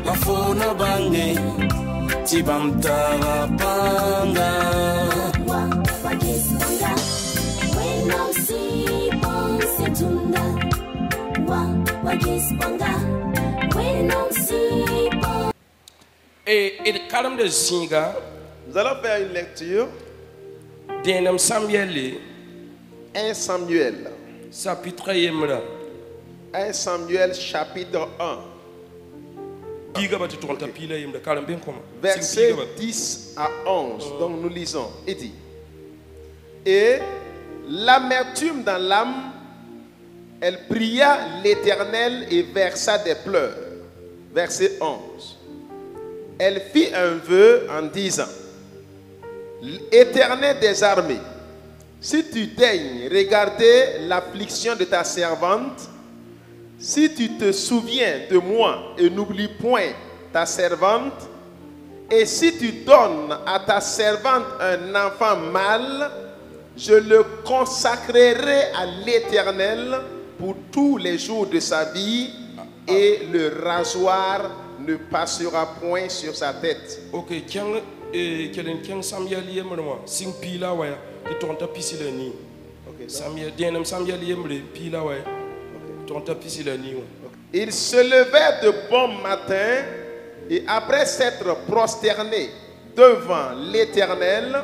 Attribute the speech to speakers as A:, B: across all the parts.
A: la fauna bange tibam tarapanga et le calme de Zinga.
B: Nous allons faire une lecture.
A: 1 Samuel.
B: 1 Samuel.
A: Chapitre
B: 1 Samuel chapitre 1. Versets 10 à 11. Donc nous lisons. Il dit: et l'amertume dans l'âme, elle pria l'Éternel et versa des pleurs. Verset 11. Elle fit un vœu en disant: Éternel des armées, si tu daignes regarder l'affliction de ta servante, si tu te souviens de moi et n'oublie point ta servante, et si tu donnes à ta servante un enfant mâle, je le consacrerai à l'Éternel pour tous les jours de sa vie, et le rasoir ne passera point sur sa tête.
A: Ok, Samuel yemre sing pila wa ti tonta pisila ni. Ok, Samuel dienam Samuel yemre pila wa tonta pisila ni.
B: Ils se levèrent de bon matin et après s'être prosternés devant l'Éternel,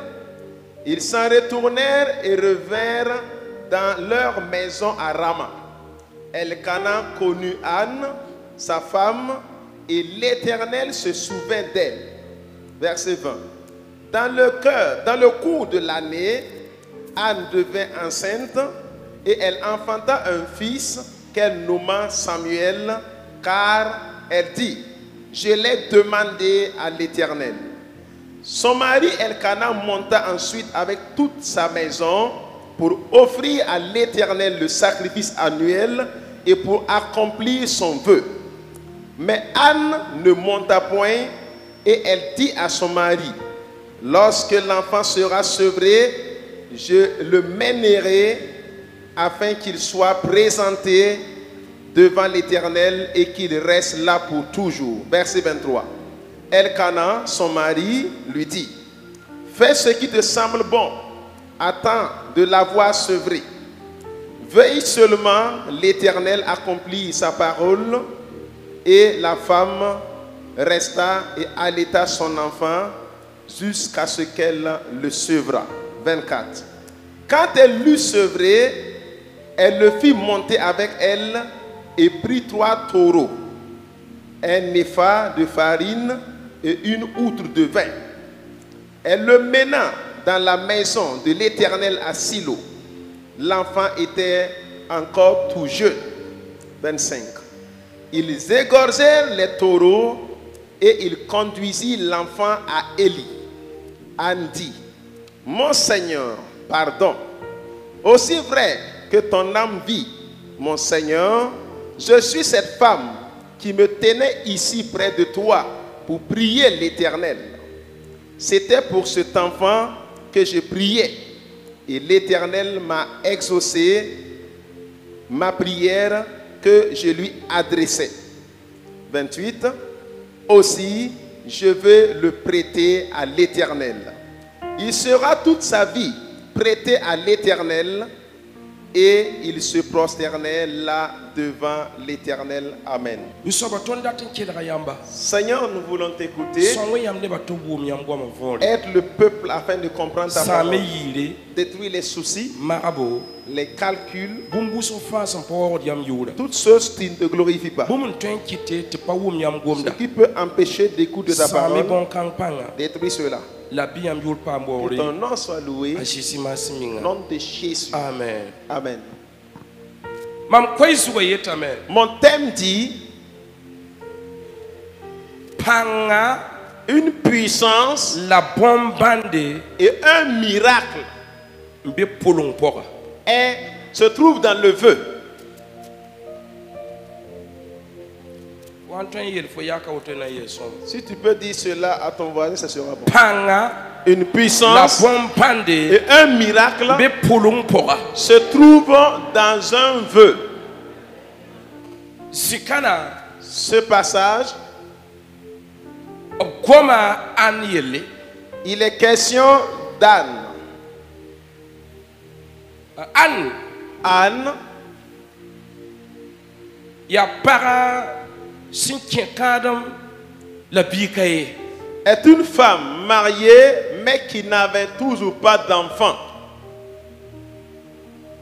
B: ils s'en retournèrent et revinrent dans leur maison à Rama. Elkana connut Anne, sa femme, et l'Éternel se souvint d'elle. Verset 20. Dans le cours de l'année, Anne devint enceinte et elle enfanta un fils qu'elle nomma Samuel, car elle dit: je l'ai demandé à l'Éternel. Son mari Elkana monta ensuite avec toute sa maison pour offrir à l'Éternel le sacrifice annuel et pour accomplir son vœu. Mais Anne ne monta point, et elle dit à son mari: lorsque l'enfant sera sevré, je le mènerai afin qu'il soit présenté devant l'Éternel et qu'il reste là pour toujours. Verset 23. Elkana, son mari, lui dit: fais ce qui te semble bon, attends de l'avoir sevré. Veuille seulement l'Éternel accomplir sa parole. Et la femme resta et allaita son enfant jusqu'à ce qu'elle le sevra. 24. Quand elle l'eut sevré, elle le fit monter avec elle et prit 3 taureaux, un épha de farine et une outre de vin. Elle le mena dans la maison de l'Éternel à Silo. L'enfant était encore tout jeune. 25. Ils égorgèrent les taureaux et il conduisit l'enfant à Élie. Anne dit: mon Seigneur, pardon. Aussi vrai que ton âme vit, mon Seigneur, je suis cette femme qui me tenait ici près de toi pour prier l'Éternel. C'était pour cet enfant que je priais, et l'Éternel m'a exaucé ma prière que je lui adressais. 28. Aussi, je veux le prêter à l'Éternel. Il sera toute sa vie prêté à l'Éternel, et il se prosternait là devant l'Éternel. Amen. Seigneur, nous voulons t'écouter. Aide le peuple afin de comprendre ta parole. Détruis les soucis, les calculs, toutes choses qui ne te glorifient pas. Ce qui peut empêcher d'écouter ta parole, détruis cela. Que ton nom soit loué. Nom de Jésus.
A: Amen.
B: Amen.
A: Amen.
B: Mon thème dit une puissance,
A: la bombe bandée
B: et un miracle se trouve dans le vœu. Si tu peux dire cela à ton voisin, ce sera bon.
A: Panga
B: Une puissance
A: la pompande
B: et un miracle
A: be pulung pora
B: se trouvent dans un vœu.
A: sikana
B: Ce passage,
A: goma an yele
B: il est question d'Anne.
A: an
B: Anne
A: ya para sinkadam la bikaye
B: est une femme mariée mais qui n'avait toujours pas d'enfant.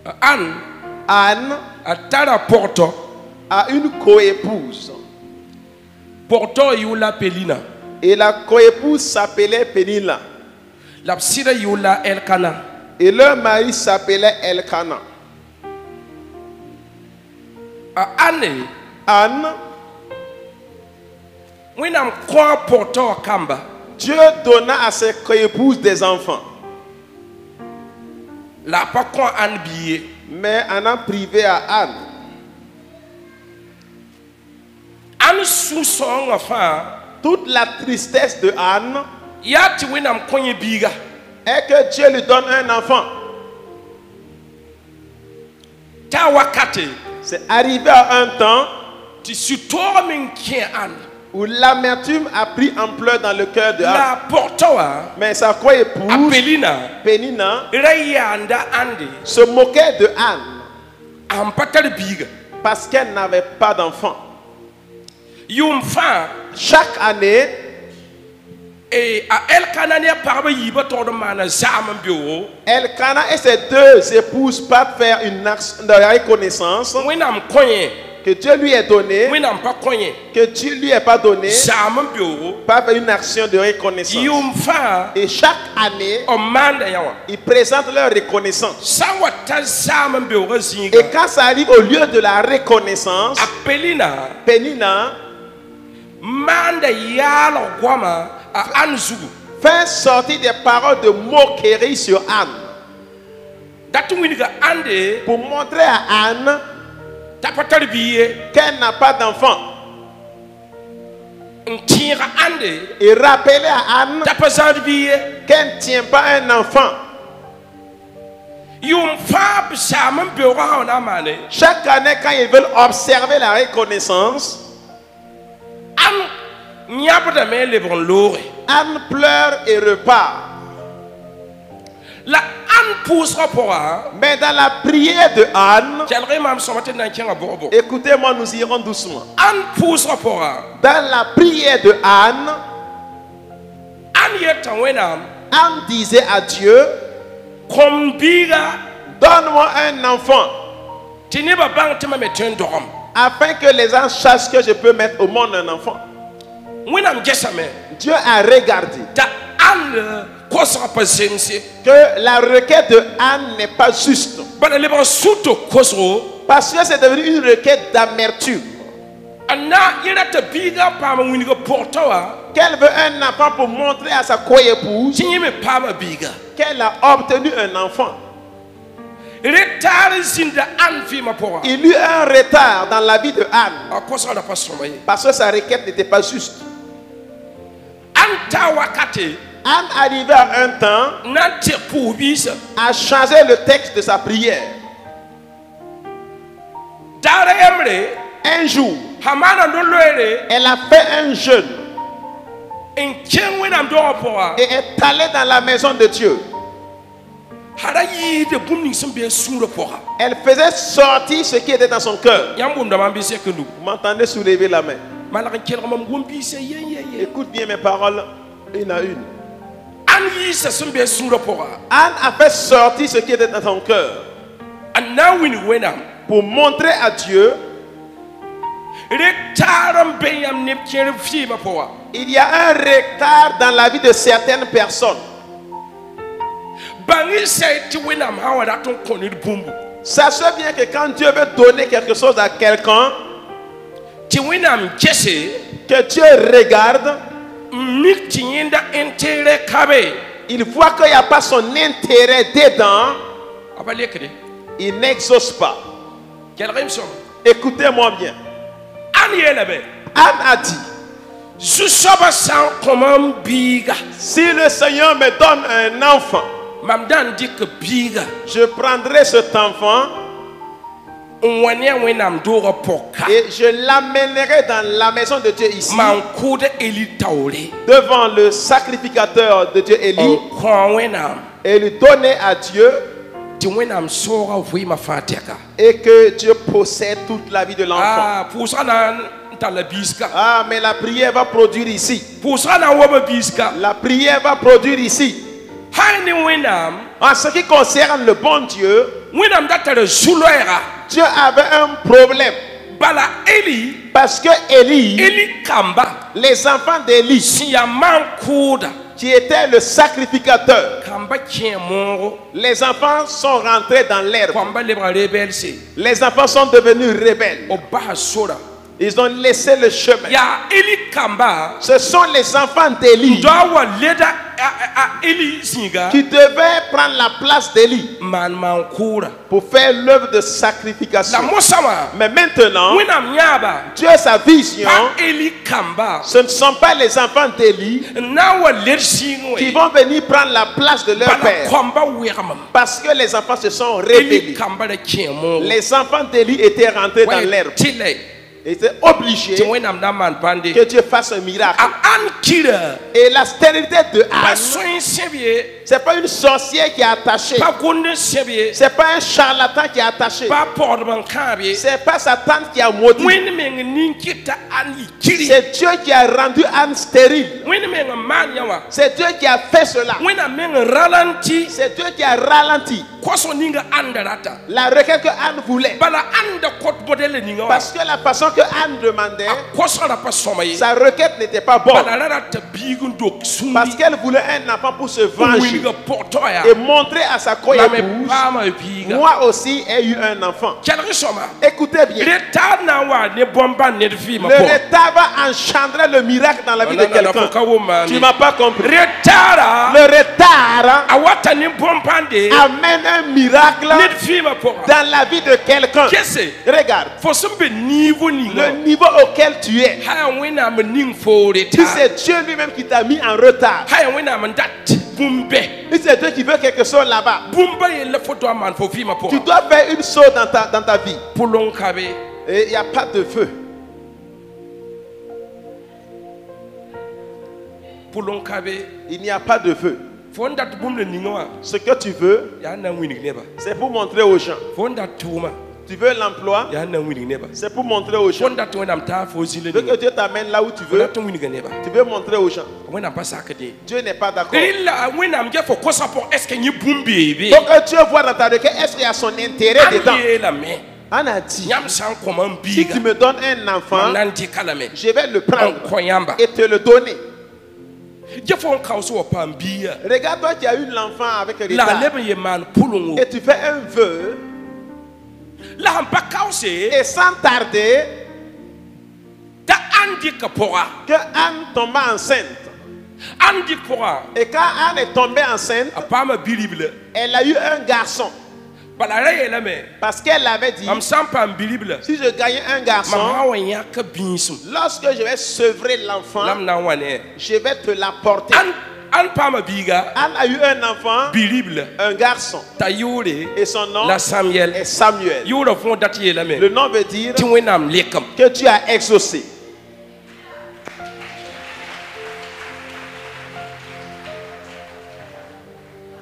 A: an
B: Anne
A: atara porto
B: a une coépouse
A: porto yula pelina
B: et la coépouse s'appelait Pénila
A: la sira yula elkana
B: et leur mari s'appelait Elkana.
A: ane
B: Anne,
A: winam kwa porto kamba
B: Dieu donna à ses coépouses des enfants,
A: la pa kwa an biye
B: mais en a privé à Anne.
A: an su songa fa
B: Toute la tristesse de Anne
A: yati winam konye biga
B: est que Dieu lui donne un enfant.
A: ta wakati
B: C'est arrivé à un temps
A: ti sutora min kien an
B: où l'amertume a pris ampleur dans le cœur de Anne.
A: la portoa
B: Mais sa coépouse,
A: apelina
B: Pénina,
A: rayanda ande
B: se moquait de Anne
A: ampatar biga
B: parce qu'elle n'avait pas d'enfant.
A: yum fa
B: Chaque année,
A: e a elkanania parba yiba todo mana zaman bio
B: Elkana et ses deux épouses partent faire une action de reconnaissance
A: winam konye
B: que Dieu lui ait donné,
A: winam pa konye
B: que Dieu lui ait pas donné,
A: zaman bio
B: partent faire une action de reconnaissance.
A: yum fa
B: Et chaque année,
A: o manda yawa
B: ils présentent leur reconnaissance.
A: sawata zaman bio
B: Et
A: zinga
B: quand ça arrive au lieu de la reconnaissance,
A: apelina
B: Pénina
A: manda yalo gwama a anzugu
B: fait sortir des paroles de moquerie sur Anne
A: datu winiga ande
B: pour montrer à Anne
A: tapatar biye
B: qu'elle n'a pas d'enfant
A: ntira ande
B: et rappeler à Anne
A: tapazar biye
B: qu'elle ne tient pas un enfant.
A: yum fa zaman bio ha na mane
B: Chaque année, quand ils veulent observer la reconnaissance,
A: an nyabda me lebon lore
B: Anne pleure et repart.
A: la an poussera pour un
B: Mais dans la prière de Anne,
A: quelqu'un m'a sommaté dans un bobo
B: écoutez-moi, nous irons doucement.
A: an poussera pour un
B: Dans la prière de Anne,
A: an yeta wenam
B: Anne disait à Dieu,
A: comme biga
B: donne-moi un enfant,
A: tiniba bang tima metuen dom
B: afin que les gens sachent que je peux mettre au monde un enfant.
A: wenam gesame
B: Dieu a regardé
A: ta an kosra pa zemse
B: que la requête de Anne n'est pas juste.
A: bana lebon suto kosro
B: Parce que c'est devenu une requête d'amertume.
A: anna yeta biga pa ma winiga portawa
B: Qu'elle veut un enfant pour montrer à sa coépouse
A: tinyeme pa ma biga
B: qu'elle a obtenu un enfant.
A: retard zinda an fi ma pour
B: Il y eut un retard dans la vie de Anne
A: a kosra na pas somaye
B: parce que sa requête n'était pas juste.
A: an ta wakati
B: Anne arrivait à un temps
A: nante pour bisa
B: à changer le texte de sa prière.
A: dara emre
B: Un jour,
A: hamana ndo loere
B: elle a fait un jeûne
A: en ken wenam do poa
B: et est allée dans la maison de Dieu.
A: hara yi de bumni sembe suro poa
B: Elle faisait sortir ce qui était dans son cœur.
A: yambum da mambi sekendu
B: Vous m'entendez soulever la main?
A: malaka kel mam gombi se ye
B: Écoute bien mes paroles une à une.
A: an yi se sembe suro poa
B: Anne a fait sortir ce qui était dans son cœur
A: anna wini wenam
B: pour montrer à Dieu
A: retaram benyam ne ken fi ma poa
B: il y a un retard dans la vie de certaines personnes.
A: bangi se ti wenam hawada ton konir bumbu
B: Sachez bien que quand Dieu veut donner quelque chose à quelqu'un,
A: ti wenam jesse
B: que Dieu regarde,
A: mik tinyenda intere kabe
B: il voit qu'il n'y a pas son intérêt dedans,
A: abalekre
B: il n'exauce pas.
A: quelqu'un som
B: Écoutez-moi bien.
A: an yelabe
B: Anne a dit,
A: Zusaba san comment biga.
B: si le Seigneur me donne un enfant,
A: Mamdan dit que biga.
B: je prendrai cet enfant
A: Onwania wenam dora poka.
B: et je l'amènerai dans la maison de Dieu ici,
A: Mankude eli taule.
B: devant le sacrificateur de Dieu Élie,
A: Kwa wenam.
B: et lui donner à Dieu,
A: Ti wenam sora vima fateka.
B: et que Dieu possède toute la vie de l'enfant.
A: Ah, pour ça na la biska.
B: Ah, mais la prière va produire ici.
A: Pour ça na waba biska.
B: La prière va produire ici.
A: Hani wenam.
B: En ce qui concerne le bon Dieu,
A: Wenam datare zuloera.
B: Dieu avait un problème.
A: Bala Eli.
B: Parce que Élie,
A: Eli kamba.
B: les enfants d'Élie,
A: Siya mankuda.
B: qui était le sacrificateur,
A: Kamba kien mongo.
B: les enfants sont rentrés dans l'herbe.
A: Kwamba lebra rebelse.
B: Les enfants sont devenus rebelles.
A: Oba soda.
B: Ils ont laissé le chemin.
A: Ya Eli kamba.
B: Ce sont les enfants d'Élie
A: Dawa leda Eli zinga.
B: qui devaient prendre la place d'Élie
A: Man mankura.
B: pour faire l'œuvre de
A: La
B: sacrification.
A: mosama.
B: Mais maintenant,
A: Wenam nyaba.
B: Dieu a sa vision.
A: Pa Eli kamba.
B: Ce ne sont pas les enfants d'Élie
A: Nawa lersingo.
B: qui vont venir prendre la place de leur
A: Bala
B: père.
A: kwamba weramam.
B: Parce que les enfants se sont
A: Eli
B: rébellés.
A: kamba da kien mongo.
B: Les enfants d'Élie étaient rentrés dans l'herbe.
A: Tile.
B: Ils étaient obligés
A: Ti wenam na man bande.
B: que Dieu fasse un miracle.
A: An kira.
B: Et la stérilité de
A: Pa
B: Anne,
A: soin sebie.
B: c'est pas une sorcière qui est attachée.
A: Pa gonde sebie.
B: C'est pas un charlatan qui est attaché.
A: Pa porban kabe.
B: C'est pas sa tante qui a maudit.
A: Wen meng ninkita an kiri.
B: C'est Dieu qui a rendu Anne stérile.
A: Wen meng man yawa.
B: C'est Dieu qui a fait cela.
A: Wen meng ralenti.
B: C'est Dieu qui a ralenti
A: Koso ninga andarata.
B: la requête que Anne voulait.
A: Bala anda kot bodele ninga wa.
B: Parce que la façon que Anne demandait,
A: Koso la pas somaye.
B: sa requête n'était pas bonne.
A: Bala rata bigun dok sumbi.
B: Parce qu'elle voulait un enfant pour se venger
A: Winga portoya.
B: et montrer à sa
A: Na
B: co-épouse,
A: me pama biga.
B: moi aussi ai eu un enfant.
A: Kelri soma.
B: Écoutez bien.
A: Reta na wa ne bomba ne fi ma
B: Le
A: po.
B: retard va engendrer le miracle dans la vie de quelqu'un. Tu
A: Tu
B: m'as pas compris.
A: Retara.
B: Le retard
A: Awata ne bombande.
B: amène un miracle
A: Ne fi ma po.
B: dans la vie de quelqu'un.
A: Kese.
B: Regarde,
A: Fo sumbe niveau ninga.
B: le niveau auquel tu es.
A: Ha wena me ning fo
B: Si
A: reta.
B: c'est Dieu lui-même qui t'a mis en retard,
A: Ha wena me dat bumbe.
B: si c'est Dieu qui veut quelque chose là-bas,
A: Bumba ye le photo man fo fi ma po.
B: tu dois faire une chose dans ta vie.
A: Pulong kabe.
B: Et il n'y a pas de feu.
A: Pulong kabe.
B: Il n'y a pas de feu.
A: Fo ndat bumle ninga wa.
B: Ce que tu veux,
A: Ya na winig neba.
B: c'est pour montrer aux gens.
A: Fo ndat tuma.
B: Tu veux l'emploi,
A: Ya na winig neba.
B: c'est pour montrer aux
A: Fo
B: gens.
A: ndat wena mta fo zile
B: Tu veux que
A: ninga.
B: Dieu t'amène là où tu
A: Fo
B: veux.
A: ndat winig neba.
B: Tu veux montrer aux gens.
A: Wena pas sakade.
B: Dieu n'est pas d'accord.
A: Illa wena mge fo kosa po est-ce que ni bumbe be.
B: Donc Dieu voit dans ta requête, est-ce qu'il y a son intérêt dedans?
A: Ande la me.
B: On a dit,
A: Nyam san comment
B: si
A: biga.
B: tu me donnes un enfant,
A: Nanti kalame.
B: je vais le
A: En
B: prendre
A: koyamba.
B: et te le donner.
A: Je fo kauso wa pambia.
B: Regarde-toi qui a eu l'enfant avec
A: La
B: retard
A: lebe ye man pulongo.
B: et tu fais un vœu
A: La hamba kause
B: et sans tarder
A: ta andi kapora.
B: que Anne tomba enceinte.
A: Andi pora.
B: Et quand Anne est tombée enceinte,
A: Apama bilible.
B: elle a eu un garçon
A: Balare ye la me.
B: parce qu'elle avait dit,
A: Am sampa bilible.
B: si je gagnais un garçon,
A: Mama wanya ka binsum.
B: lorsque je vais sevrer l'enfant,
A: Lam na wane.
B: je vais te l'apporter.
A: An pama biga
B: Anne a eu un enfant,
A: bilible.
B: un garçon,
A: Ta yure
B: et son nom
A: la Samuel.
B: est Samuel.
A: Yure fon dati ye la me.
B: Le nom veut dire
A: Ti wenam lekam.
B: que tu as exaucé.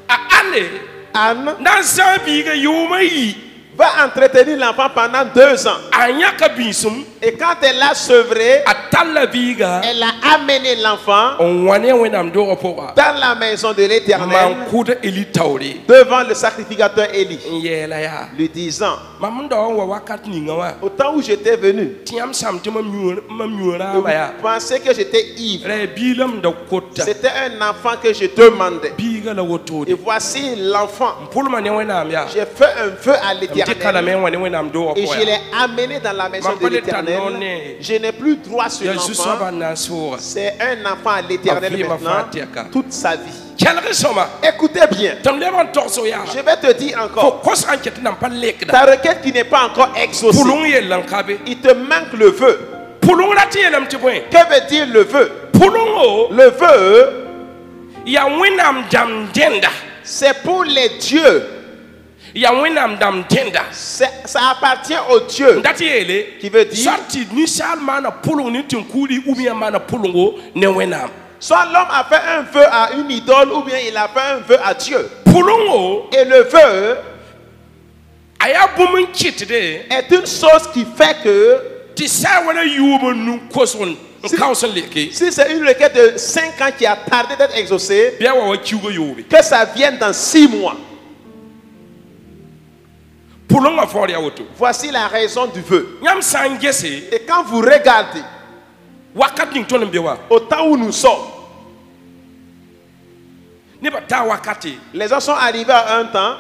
A: A ale
B: Anne
A: nan sa biga yuma yi.
B: va entretenir l'enfant pendant 2 ans.
A: Anya ka binsum.
B: Et quand elle l'a sevré,
A: Atalla biga.
B: elle a amené l'enfant
A: On wane wenam do pora.
B: dans la maison de l'Éternel
A: Man kuda eli tawri.
B: devant le sacrificateur Élie,
A: Yela ya.
B: lui disant,
A: Mamundo wa wakat ninga wa.
B: au temps où j'étais venu,
A: Tiam sam te mamura
B: vous
A: ba ya.
B: pensez que j'étais ivre.
A: Re bilam da kota.
B: C'était un enfant que je demandais.
A: Biga la woto.
B: Et voici l'enfant.
A: Pulma ne wenam ya.
B: J'ai fait un feu à
A: Te kala
B: l'Éternel
A: men wane wenam do
B: et
A: pora.
B: je l'ai amené dans la maison de l'Éternel. Je n'ai plus droit sur
A: Ya susa
B: l'enfant.
A: ba na sura.
B: C'est un enfant à l'Éternel
A: Afima
B: maintenant,
A: fatiaka.
B: toute sa vie.
A: Kelre soma.
B: Écoutez bien,
A: Tam leban torso ya.
B: je vais te dire
A: Fo
B: encore,
A: kos anket nam pa lekda.
B: ta requête qui n'est pas encore exaucée,
A: Pulung ye lankabe.
B: il te manque le vœu.
A: pulung la ti yelam ti bwen
B: Que veut dire le vœu?
A: pulung o
B: Le vœu,
A: ya winam dam denda
B: c'est pour les dieux.
A: ya winam dam denda
B: Ça appartient aux dieux.
A: ndati yele
B: Qui veut dire,
A: sorti ni sal mana pulung ni tinkuli ou bien mana pulungo ne winam
B: soit l'homme a fait un vœu à une idole ou bien il a fait un vœu à Dieu.
A: pulungo
B: Et le vœu
A: aya bumun kit de
B: est une chose qui fait que
A: ti sa wala yuba nu koson council leki
B: si c'est une requête de 5 ans qui a tardé d'être exaucée,
A: bia wa kiugo yobe
B: que ça vienne dans 6 mois.
A: pulunga for ya woto
B: Voici la raison du vœu.
A: nyam sangese
B: Et quand vous regardez
A: wakat ning tonem biwa
B: au temps où nous sommes,
A: ne ba ta wakati
B: les gens sont arrivés à un temps,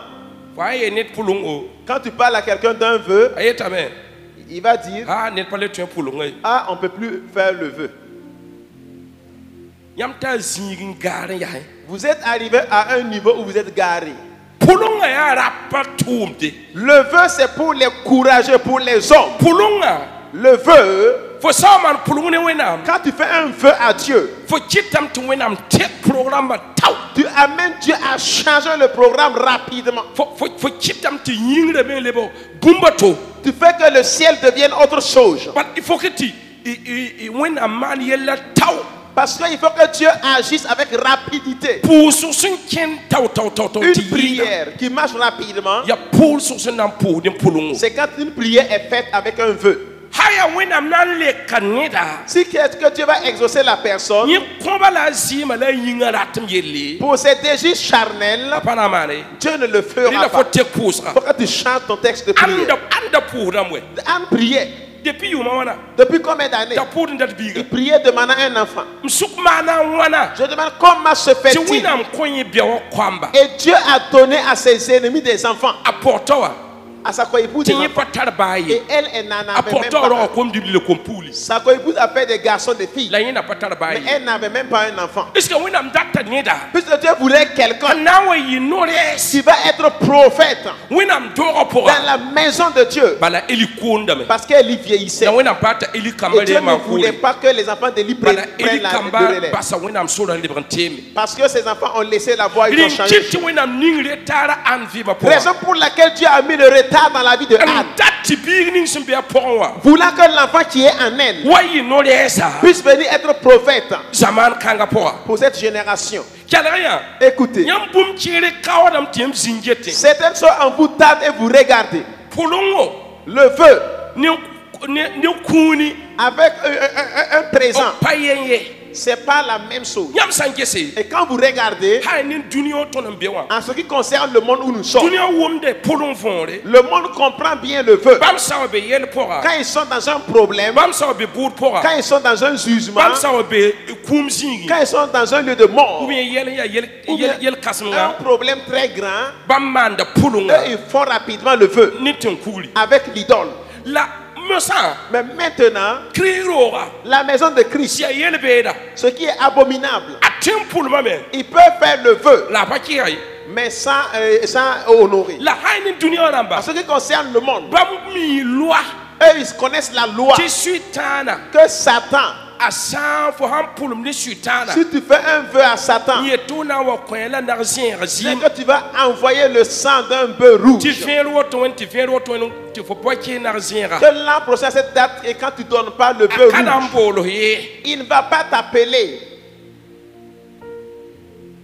A: wa ye net pulungo
B: quand tu parles à quelqu'un d'un vœu,
A: ayeta me
B: il va dire,
A: ah net pale tu pulunga
B: ah, on ne peut plus faire le vœu.
A: nyam ta zingin garan ya
B: Vous êtes arrivé à un niveau où vous êtes garé.
A: pulunga ya rapa tumde
B: Le vœu, c'est pour les courageux, pour les hommes.
A: pulunga
B: Le vœu,
A: fo saman pulunga ne wenam
B: quand tu fais un vœu à Dieu,
A: fo chitam tu wenam tek programme taw
B: tu amènes Dieu à changer le programme rapidement.
A: fo chitam tu yingre ben lebo bumbato
B: Tu fais que le ciel devienne autre chose.
A: but il faut que tu wenam man yella taw
B: Parce qu'il faut que Dieu agisse avec rapidité.
A: pour sur son ken taw
B: Une
A: ti
B: prière qui marche rapidement,
A: ya pour sur son nam pour dem pulungo
B: c'est quand une prière est faite avec un vœu.
A: haya wenam nan le kaneda
B: Si que Dieu va exaucer la personne,
A: ni komba la zima la yingara tam yelle
B: pour ses désirs charnels,
A: apana mane
B: Dieu ne le
A: il
B: fera
A: faut
B: pas.
A: te pousra
B: Il faut que tu changes ton texte de prière.
A: anda pour ramwe
B: En prière,
A: depuis yuma wana
B: depuis combien d'années
A: ta pour ndat biga
B: il priait demandant un enfant.
A: msuk mana wana
B: Je demande comment se
A: ti
B: fait-il?
A: winam konye biawo kwamba
B: Et Dieu a donné à ses ennemis des enfants,
A: aportawa
B: à sa co-épouse des
A: tinye
B: enfants.
A: patar baye
B: Et elle n'en avait même
A: aportawa ro
B: pas.
A: kom dibli le kompuli
B: Sa co-épouse a fait des garçons, des filles.
A: la yina patar
B: Mais
A: baye
B: elle n'avait même pas un enfant.
A: est-ce que winam datta nida
B: Puisque Dieu voulait quelqu'un
A: nawe yinores
B: qui va être prophète
A: winam doro pour
B: dans la maison de Dieu.
A: bala eli kondame
B: Parce qu'elle y vieillissait.
A: na winam pata eli
B: Et
A: kambale
B: Dieu ne
A: ma
B: voulait pas que les enfants de lui
A: bala
B: prennent
A: eli
B: la
A: kamba
B: relève.
A: basa winam sura libranteme
B: Parce que ces enfants ont laissé la voie, ils ont changé.
A: rin winam ningre tara an viva pour
B: Raison pour laquelle Dieu a mis le retard dans la vie de Anne.
A: datti bir ning simbe porwa
B: Voulant que l'enfant qui est en elle
A: wayi noresa
B: puisse venir être prophète
A: zaman kanga poa
B: pour cette génération.
A: kalaya
B: Écoutez,
A: nyam bum chire kawadam tiem zingete
B: certaines choses en vous tardent et vous regardez.
A: pulungo
B: Le vœu
A: ni kuni
B: avec un présent,
A: payenye
B: c'est pas la même chose.
A: nyam sangese
B: Et quand vous regardez,
A: hay nin dunio tonam bewa
B: en ce qui concerne le monde où nous sommes,
A: dunia womde pulung fonre
B: le monde comprend bien le vœu.
A: bam sawabe yel pora
B: Quand ils sont dans un problème,
A: bam sawabe bour pora
B: quand ils sont dans un jugement,
A: bam sawabe kum zingi
B: quand ils sont dans un lieu de mort,
A: ou bien yel ya
B: ou bien
A: yel
B: un
A: kasmga
B: problème très grand,
A: bam manda
B: eux,
A: pulunga
B: ils font rapidement le vœu
A: ni tinkuli
B: avec l'idole.
A: la mesa
B: Mais maintenant,
A: kriroga
B: la maison de Christ,
A: si yel beda
B: ce qui est abominable,
A: atem pulma me
B: ils peuvent faire le vœu,
A: la pakirai
B: mais sans honorer.
A: la hay ni dunia
B: En
A: ramba
B: ce qui concerne le monde,
A: bam mi loi
B: eux, ils connaissent la loi
A: ti suitana
B: que Satan,
A: asan fo han pulum ni suitana
B: si tu fais un vœu à Satan,
A: yetuna wa kwela narzin
B: c'est
A: razim
B: que tu vas envoyer le sang d'un bœuf
A: ti
B: rouge.
A: fer woto ti fer woto ti fo poki narzin ra
B: Que l'an prochain, cette date, et quand tu ne donnes pas le bœuf
A: kana
B: rouge,
A: mbolo ye
B: il ne va pas t'appeler.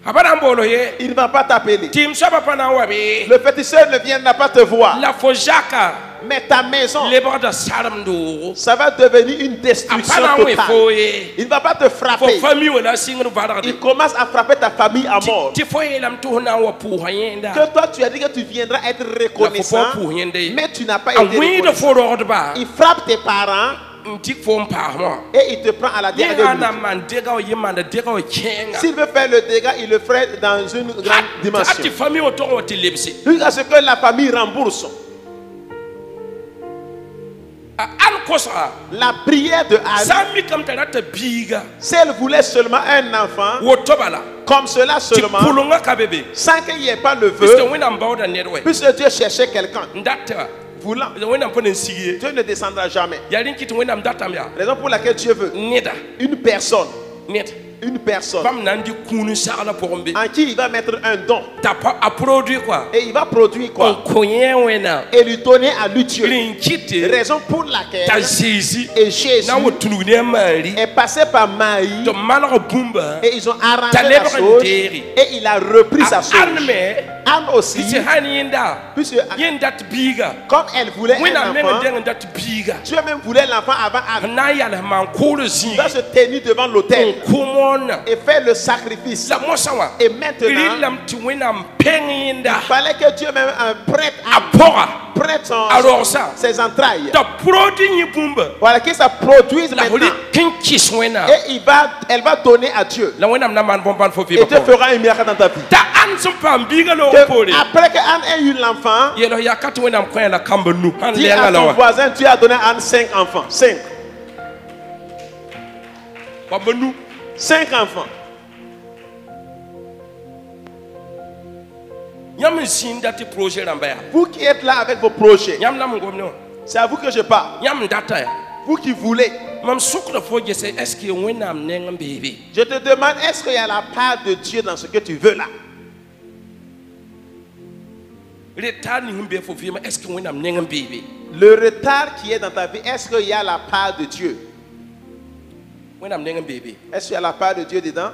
A: abana mbolo ye
B: Il ne va pas t'appeler.
A: tim saba pana wabe
B: Le féticheur ne viendra pas te voir.
A: la fo jaka
B: Mais ta maison,
A: le bada saram do
B: ça va devenir une destruction
A: apana we
B: totale.
A: fo ye
B: Il ne va pas te
A: fo
B: frapper.
A: fami wala singru vara
B: Il commence à frapper ta famille à mort.
A: ti fo yelam to na wa pu hayenda
B: Que toi, tu as dit que tu viendras être
A: la fo
B: reconnaissant,
A: pu hayende
B: mais tu n'as pas
A: a
B: été
A: wi de
B: reconnaissant.
A: fo ro ba
B: Il frappe tes parents
A: ntik fo mpa mo
B: et il te prend à la
A: ye
B: dernière
A: ana
B: minute.
A: man dega o yemanda dega o kenga
B: S'il veut faire le dégât, il le ferait dans une grande
A: ati
B: dimension.
A: fami o to o ti lebsi
B: Jusqu'à ce que la famille rembourse.
A: an kosa
B: La prière de Anne,
A: sami kam tanata biga
B: si elle voulait seulement un enfant,
A: wo tobala
B: comme cela
A: ti
B: seulement,
A: pulunga kabebe
B: sans qu'il n'y ait pas le
A: puisque
B: vœu,
A: wina mbawda netwe
B: puisque Dieu cherchait quelqu'un.
A: ndata
B: voulant,
A: wẽnnaam pa nan sig ye
B: Dieu ne descendra jamais.
A: yaa rẽ kɩ tɩ wẽnnaam datame yaa
B: Raison pour laquelle Dieu veut
A: neda
B: une personne,
A: une personne
B: bam
A: na n dɩ kũun sagla pʋgẽ be
B: en qui il va mettre un don
A: a produit quoi
B: et il va produire
A: n
B: quoi
A: kõ yẽ wẽnnaam
B: et lui donner à lui Dieu.
A: rẽ n kɩte
B: Raison pour laquelle
A: t'a Jésus
B: et Jésus
A: na n wa tulg ne a Marie
B: est passé par Marie
A: tɩ malg bũmba
B: et ils ont arrangé
A: T'as
B: la
A: l'air
B: chose
A: d'entendre.
B: et il a repris sa chose.
A: Anne me
B: Anne aussi,
A: tɩ sẽn yẽnda
B: puisque
A: yẽn dat biiga
B: comme elle voulait un
A: wẽnnaam meng n
B: enfant,
A: deng n dat biiga
B: Dieu même voulait l'enfant avant Anne.
A: n na n yals maan koogr
B: Il va
A: zĩig
B: se tenir devant l'autel
A: n kʋmɔɔna
B: et faire le sacrifice.
A: la mosã wã
B: Et maintenant,
A: rɩlame tɩ wẽnnaam pẽng yẽnda
B: il fallait que Dieu même prête
A: a pɔga
B: prête
A: Alors ça.
B: ses entrailles.
A: t'a produit yẽ bũmba
B: Voilà que ça produise
A: la fo
B: maintenant.
A: rɩk n kɩs wẽnnaam
B: Et elle va donner à Dieu.
A: la wẽnnaam na maan bõn-bãn fo
B: Et
A: vɩɩma
B: Dieu
A: pʋgẽ
B: fera un miracle dans ta vie.
A: t'a ãn sẽn paam biiga la
B: Que
A: wã poore
B: après que Anne ait eu l'enfant,
A: yɛl yaa ka tɩ wẽnnaam kõ la kamba nu sãn
B: dis
A: lɛɛngã
B: à
A: la
B: ton
A: wa
B: voisin, tu as donné à Anne 5 enfants. 5.
A: kamba nu
B: 5 enfants.
A: yãmb n zĩnd dat tɩ projet rãmba yaa
B: Vous qui êtes là avec vos projets,
A: yãmb nam n gomne wã
B: c'est à vous que je parle.
A: yãmb n data yaa
B: Vous qui voulez,
A: mam sʋkda fo gese est ce que wẽnnaam neng n beebe
B: je te demande, est-ce qu'il y a la part de Dieu dans ce que tu veux là?
A: retard ning n bee fo vɩɩma est ce que wẽnnaam neng n beebe
B: Le retard qui est dans ta vie, est-ce qu'il y a la part de Dieu?
A: wẽnnaam neng n beebe
B: Est-ce qu'il y a la part de Dieu dedans?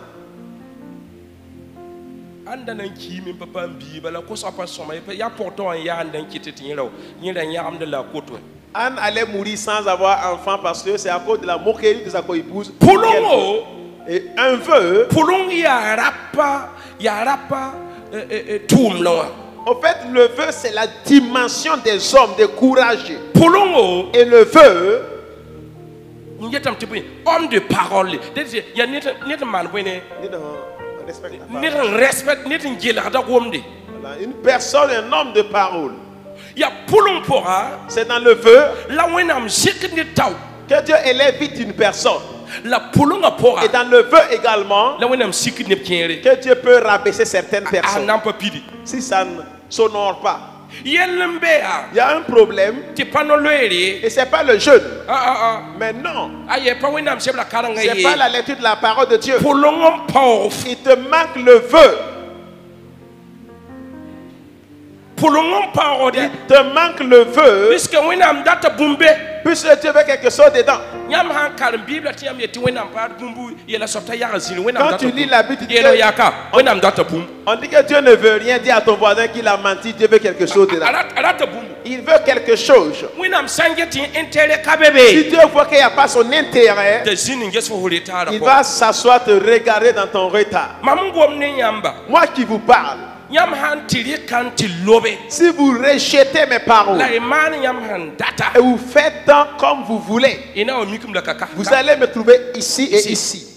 A: ãnda na n kiime n pa paam biiba la kosga pa sõma yaa pʋgtã wã n yaa n da n kɩte tɩ yẽ ra yãgemd la a kot wẽ
B: Anne allait mourir sans avoir enfant parce que c'est à cause de la moquerie de sa co-épouse.
A: pʋlʋngo
B: Et un vœu,
A: pʋlʋng yaa rapa tʋʋm la wã
B: en fait, le vœu, c'est la dimension des hommes, des courageux.
A: pʋlʋngo
B: Et le vœu,
A: n yetame tɩ bõe homme de parole yaa ned n maan bõene
B: respecte la
A: ned
B: parole.
A: n respect ned n gelgda gomde
B: Voilà, une personne, un homme de parole.
A: yaa pʋlʋng pʋga
B: C'est dans le vœu
A: la wẽnnaam zɩk ne tao
B: que Dieu élève vite une personne.
A: la pʋlʋngã
B: Et
A: pʋga
B: dans le vœu également,
A: la wẽnnaam sik neb kẽere
B: que Dieu peut rabaisser certaines
A: a
B: personnes.
A: nan pa pidi
B: Si ça ne s'honore pas.
A: yell n be yaa
B: Il y a un problème
A: tɩ pa no-loeere
B: et c'est pas le jeûne.
A: a
B: Mais non,
A: yɛ pa wẽnnaam sebra karengã
B: c'est pas
A: ye
B: la lecture de la parole de Dieu.
A: pʋlʋng n paoog
B: Il te manque le vœu.
A: pʋlʋng n paoogde
B: Il te manque le vœu.
A: puisque wẽnnaam data bũmbe
B: Puisque Dieu veut quelque chose dedans.
A: yãmb sãn karem biibla tɩ yãmb yetɩ wẽnnaam paad bũmbu yɛla soab t'a yag zĩr
B: Quand tu lis la Bible, tu
A: yeela
B: dis-
A: yaaka wẽnnaam data bũmb
B: On dit que Dieu ne veut rien dire à ton voisin qu'il a menti. Dieu veut quelque chose dedans.
A: a rata bũmbu
B: Il veut quelque chose.
A: wẽnnaam sã n get tɩ intérêt ka be
B: Si
A: be
B: Dieu voit qu'il n'y a pas son intérêt,
A: t'a zĩnd n ges fo fo retaara
B: il
A: pʋgẽ
B: va s'asseoir te regarder dans ton retard.
A: mam n gom ne yãmba
B: Moi qui vous parle,
A: yãmb sãn tɩ rɩka n tɩ lobe
B: si vous rejetez mes paroles
A: la y maan yãmb sãn data
B: et vous faites tant comme vous voulez,
A: y na wa mikm la ka
B: vous allez me trouver ici et ici.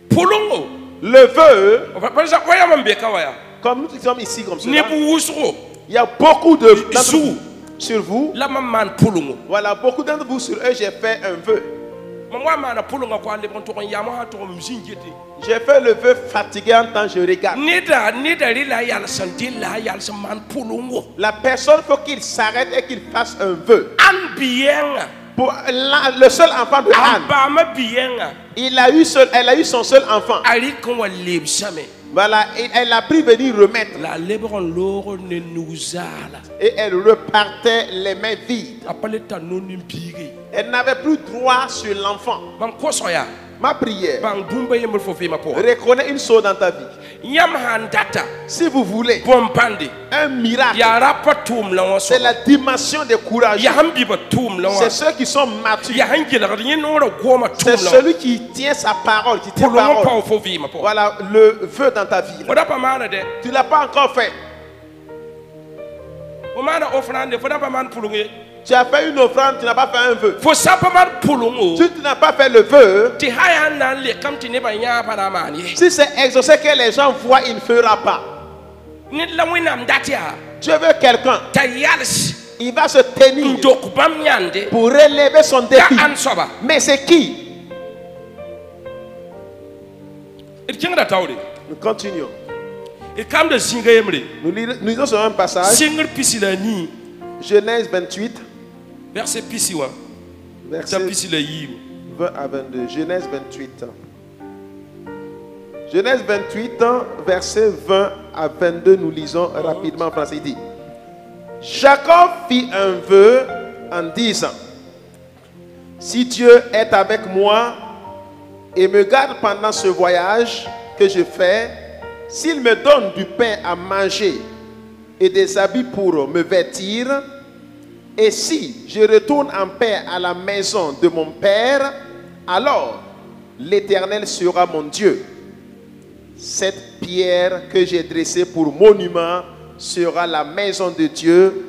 A: pʋlʋngo
B: Le vœu,
A: par exemple wa yãmb n be ka wa yaa
B: comme nous sommes ici comme
A: neb
B: cela,
A: wʋsgo
B: il y a beaucoup de d'entre
A: Sous.
B: vous sur vous.
A: la mam maan pʋlʋngo
B: Voilà, beaucoup d'entre vous sur eux, j'ai fait un vœu.
A: mam wa maana pʋlʋngã kɔ a leb n tʋg n yam sã tʋg n zĩn gete
B: J'ai fait le vœu fatigué en tant que je regarde.
A: neda rɩ la a yals n dɩ la a yals n maan pʋlʋngo
B: La personne, faut qu'il s'arrête et qu'il fasse un vœu.
A: ãn biyɛngã
B: Pour le seul enfant de
A: a
B: Anne,
A: baama biyɛngã
B: elle a eu son seul enfant.
A: a rɩk n wa lebsame
B: Voilà, et elle a pris venir remettre.
A: la a lebg n loogr ne nug zaala
B: Et elle repartait les mains vides.
A: a pa le tar non n biige
B: Elle n'avait plus droit sur l'enfant.
A: mam kosg yaa
B: Ma prière,
A: bãng bũmba yembr fo vɩɩmã pʋgã
B: reconnais une chose dans ta vie.
A: yãmb sãn data
B: Si vous voulez
A: bõn-pãnde
B: un miracle,
A: yaa rapa tʋʋm la wã
B: c'est
A: soaba
B: la dimension des courageux.
A: yaa sẽn bɩba tʋʋm la wã
B: C'est ceux qui sont matures.
A: yaa sẽn gelgd yẽ noorã goomã
B: C'est
A: tʋʋm la wã
B: celui qui tient sa parole, qui tient
A: pʋlʋng n
B: parole.
A: pao fo vɩɩmã pʋgã
B: Voilà le vœu dans ta vie.
A: fo da pa maana dɛ
B: Tu ne l'as pas encore fait.
A: fo maana offrande fo da pa maan pʋlʋng ye
B: Tu as fait une offrande, tu n'as pas fait un vœu.
A: fo sa pa maan pʋlʋngo
B: Si tu n'as pas fait le vœu,
A: tɩ ha yaa n na n lekame tɩ nebã yãa pa na n maan ye
B: si c'est exaucé que les gens voient, il ne fera pas.
A: ned la wẽnnaam dat yaa
B: Dieu veut quelqu'un.
A: t'a yals
B: Il va se
A: n
B: tenir
A: dok bãmb yãnde
B: pour relever son
A: t'a
B: défi.
A: ãn soaba
B: Mais c'est qui?
A: d kẽngda taoore
B: Nous continuons.
A: Et comme de zinga yemre.
B: Nous lisons sur un passage,
A: Zinga pisila ni.
B: Genèse 28,
A: Verset pisiwa.
B: verset
A: Ça pisila yim.
B: 20 à 22. Genèse 28. Genèse 28, verset 20 à 22, nous lisons rapidement en français. Il dit, Jacob fit un vœu en disant, si Dieu est avec moi et me garde pendant ce voyage que je fais, s'il me donne du pain à manger et des habits pour me vêtir, et si je retourne en paix à la maison de mon père, alors l'Éternel sera mon Dieu. Cette pierre que j'ai dressée pour monument sera la maison de Dieu,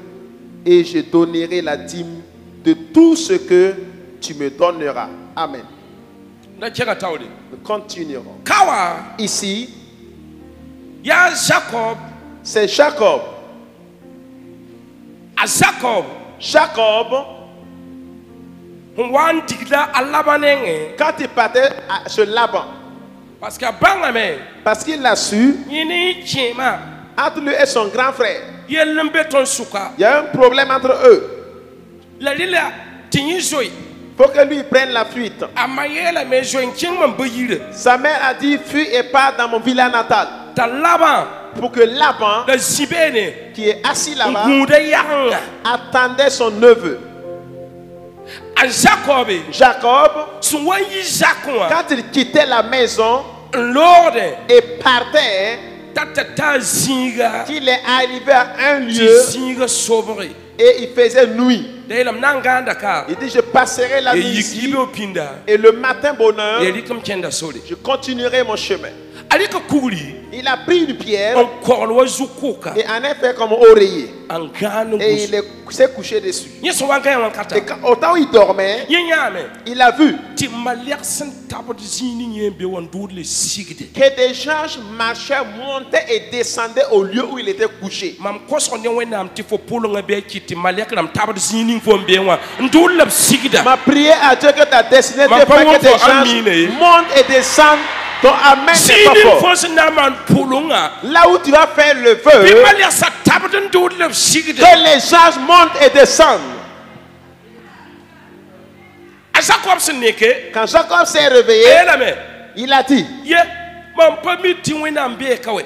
B: et je donnerai la dîme de tout ce que tu me donneras. Amen. Nous continuerons.
A: Kawa.
B: Ici,
A: Ya Jacob.
B: c'est Jacob.
A: A Jacob.
B: Jacob,
A: Wan digla alabanenge.
B: quand il partait chez Laban,
A: Parce que bangame.
B: parce qu'il l'a su,
A: Yini chema.
B: entre lui et son grand frère,
A: Yelembe ton suka.
B: il y a un problème entre eux.
A: La lila tinyi zoy.
B: Il faut que lui prenne la fuite.
A: Amayela me zoy chingman beyire.
B: Sa mère a dit, fuis et pars dans mon village natal.
A: Ta laban.
B: Pour que Laban,
A: La zibene.
B: qui est assis là-bas,
A: Ngude yanga.
B: attendait son neveu.
A: A Jacob.
B: Jacob,
A: Soumwayi Jacob.
B: quand il quittait la maison
A: Lord.
B: et partait,
A: Tata zinga.
B: qu'il est arrivé à un
A: Tu
B: lieu
A: zinga sobre.
B: et il faisait nuit.
A: Delam nanganda ka.
B: Il dit, je passerai la
A: Et
B: nuit ici
A: yikibe opinda.
B: et le matin bonheur,
A: Et comme kenda sole.
B: je continuerai mon chemin.
A: Alika kugli.
B: Il a pris une pierre
A: On korwa zukuka.
B: et en a fait comme oreiller.
A: Angano
B: Et
A: bus.
B: il s'est couché dessus.
A: Yeso wanka wankata.
B: Et au temps où il dormait,
A: Yenyame.
B: il a vu
A: Ti maliak sen tabot zini yembe wandour le sigde.
B: que des gens marchaient, montaient et descendaient au lieu où il était couché.
A: Mam koso ne wenam ti fo pulunga be kiti maliak nam tabot zini fo mbewa. Ndour le sigda.
B: Ma prière à Dieu que ta destinée te
A: Ma
B: fait
A: parole
B: que des
A: pour
B: gens
A: Amine.
B: montent et descendent. Ton amen n'est pas
A: Zini
B: fort.
A: fo senaman pulunga.
B: Là où tu vas faire le vœu,
A: Bi maliak sa tabot ndour le sigde.
B: que les gens montent et descendent.
A: Azakob seneke.
B: Quand Jacob s'est réveillé,
A: Elame.
B: il a dit,
A: Ye. Mam pa mi ti wenam be kawe.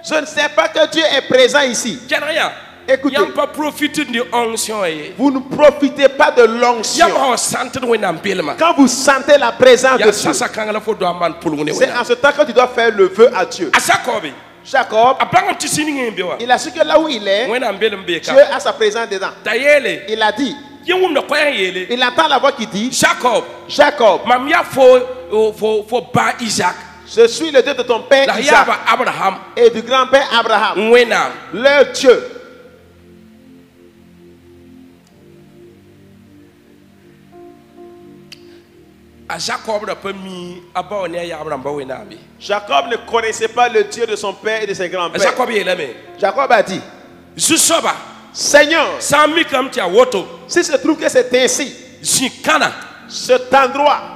B: je ne sais pas que Dieu est présent ici.
A: Janaya.
B: Écoutez,
A: Yam pas profiter de onction.
B: vous ne profitez pas de l'onction.
A: Yam ha sante wenam belma.
B: Quand vous sentez la présence
A: Ya
B: de Dieu,
A: sasa kangala fo do aman pulungone
B: c'est
A: wenam.
B: en ce temps que tu dois faire le vœu à Dieu.
A: Azakob.
B: Jacob,
A: Apang ti sini ngembe wa.
B: il a su que là où il est,
A: Wenam belem be
B: Dieu
A: ka.
B: a sa présence dedans.
A: Tayele.
B: Il a dit,
A: Yewum no koyan yele.
B: il entend la voix qui dit,
A: Jacob.
B: Jacob,
A: Mam ya fo ba Isaac.
B: je suis le Dieu de ton père
A: La
B: Isaac
A: yaba Abraham.
B: et du grand-père Abraham,
A: Wenam.
B: leur Dieu.
A: A Jacob da pa mi aba ne ya Abraham ba wenam be.
B: Jacob ne connaissait pas le Dieu de son père et de ses grands-pères.
A: Jacob yelame.
B: Jacob a dit,
A: Zusoba.
B: Seigneur,
A: Sami kam ti awoto.
B: si se trouve que c'est ainsi,
A: Zikana.
B: cet endroit,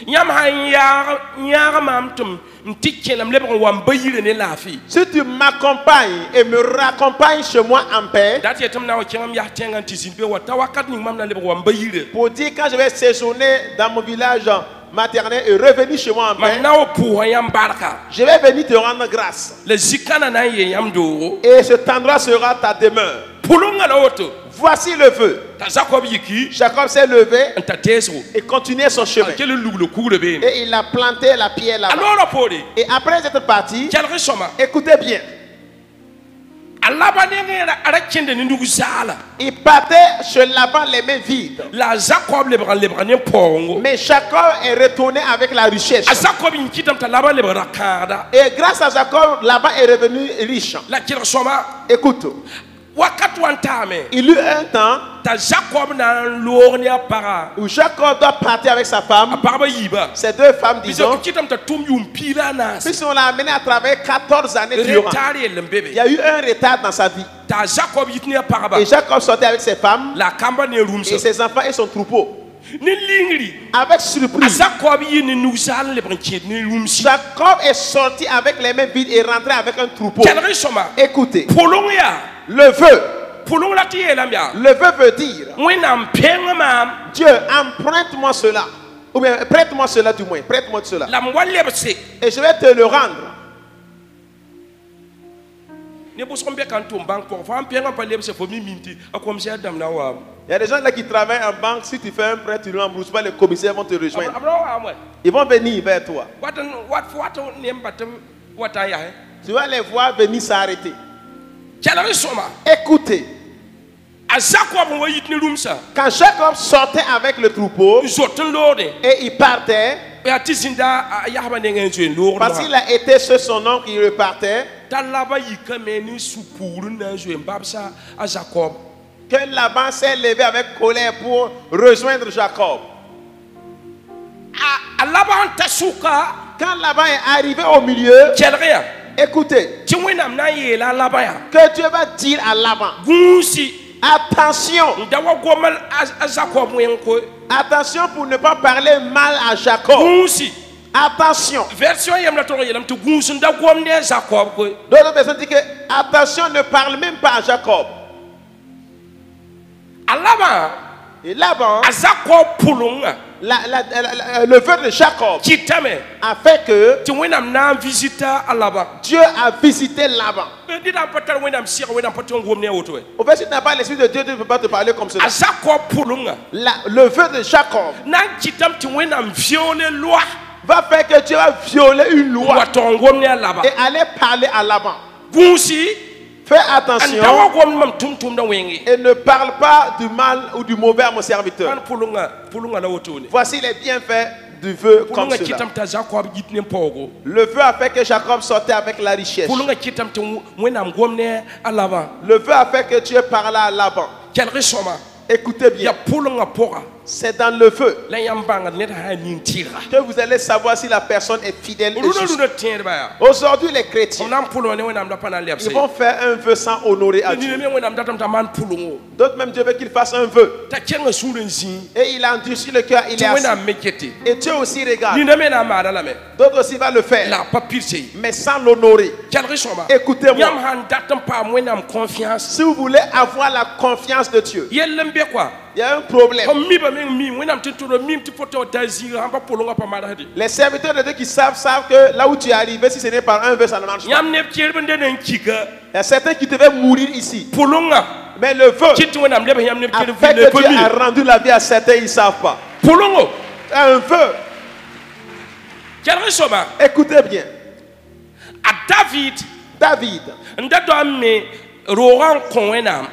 A: Yam ha nyar mam tum ntikkelam lebon wan bayire ne lafi.
B: si tu m'accompagnes et me raccompagnes chez moi en paix,
A: Dat yetam na wakam ya tengan ti sin be wata wakat ni mam na lebon wan bayire.
B: pour dire quand je vais séjourner dans mon village maternel et revenir chez moi en paix,
A: Mam na wo pu yam barka.
B: je vais venir te rendre grâce.
A: Le zikana na ye yam do.
B: Et cet endroit sera ta demeure.
A: Pulunga la woto.
B: Voici le vœu.
A: Ta Jacob yiki.
B: Jacob s'est levé
A: Anta teso.
B: et continuait son chemin.
A: Quel le coule be.
B: Et il a planté la pierre là-bas.
A: Alors la podi.
B: Et après être parti,
A: Quel resoma.
B: écoutez bien,
A: Allah ba ne ara kende ni ndugu sala.
B: il partait chez Laban les mains vides.
A: La Jacob le pongo.
B: Mais Jacob est retourné avec la richesse.
A: A Jacob inkitam ta laba le rakada.
B: Et grâce à Jacob, Laban est revenu riche.
A: La kira soma.
B: Écoute,
A: Wakat wantame.
B: il eut un temps
A: Ta Jacob na lornia para.
B: où Jacob doit partir avec sa femme,
A: Parba yiba.
B: ses deux femmes,
A: Disons
B: disons,
A: kitam ta tum yum pila nas.
B: puisqu'on l'a amené à travailler 14 années durant.
A: Retari
B: Il
A: lembebe.
B: y a eu un retard dans sa vie.
A: Ta Jacob yitnia paraba.
B: Et Jacob sortait avec ses femmes
A: La kamba ne
B: et
A: rumso.
B: ses enfants et son troupeau.
A: ne lingri
B: avec surprise.
A: Jacob yi ne nusal le branchier ne rumsi
B: Jacob est sorti avec les mains vides et rentré avec un troupeau.
A: kelre soma
B: Écoutez,
A: polong ya
B: le vœu
A: le
B: vœu veut dire, Dieu, emprunte-moi cela. Ou bien, prête-moi cela du moins. Prête-moi cela. Et je vais te le rendre. Il y a des gens là qui travaillent en banque. Si tu fais un prêt, tu ne rembourses pas, les commissaires vont te rejoindre. Ils vont venir vers toi. Tu vas les voir venir s'arrêter. Écoutez. Quand Jacob sortait avec le troupeau et il partait, parce qu'il a été chez son oncle, il repartait, que Laban s'est levé avec colère pour rejoindre Jacob. Quand Laban est arrivé au milieu, écoutez, que Dieu va dire à Laban, attention, attention pour ne pas parler mal à Jacob. Attention. D'autres personnes disent que attention, ne parle même pas à Jacob. Et Laban, le vœu de Jacob a fait que Dieu a visité Laban. Au fait, si tu n'as pas l'esprit de Dieu, Dieu ne peut pas te parler comme cela. Le vœu de Jacob va faire que Dieu va violer une loi et aller parler à Laban. Fais attention et ne parle pas du mal ou du mauvais à mon serviteur. Voici les bienfaits du vœu comme cela. Le vœu a fait que Jacob sortait avec la richesse. Le vœu a fait que Dieu parla à Laban. Écoutez bien. C'est dans le vœu que vous allez savoir si la personne est fidèle et juste. Aujourd'hui, les chrétiens, ils vont faire un vœu sans honorer à Dieu. D'autres même, Dieu veut qu'ils fassent un vœu. Et il a endurci le cœur, il est assis. Et Dieu aussi regarde. D'autres aussi vont le faire, mais sans l'honorer. Écoutez-moi. Si vous voulez avoir la confiance de Dieu, il y a un problème. Les serviteurs de Dieu qui savent que là où tu es arrivé, si ce n'est pas un vœu, ça ne marche pas. Il y a certains qui devaient mourir ici. Mais le vœu a fait que Dieu a rendu la vie à certains, ils ne savent pas. Un vœu. Écoutez bien. David.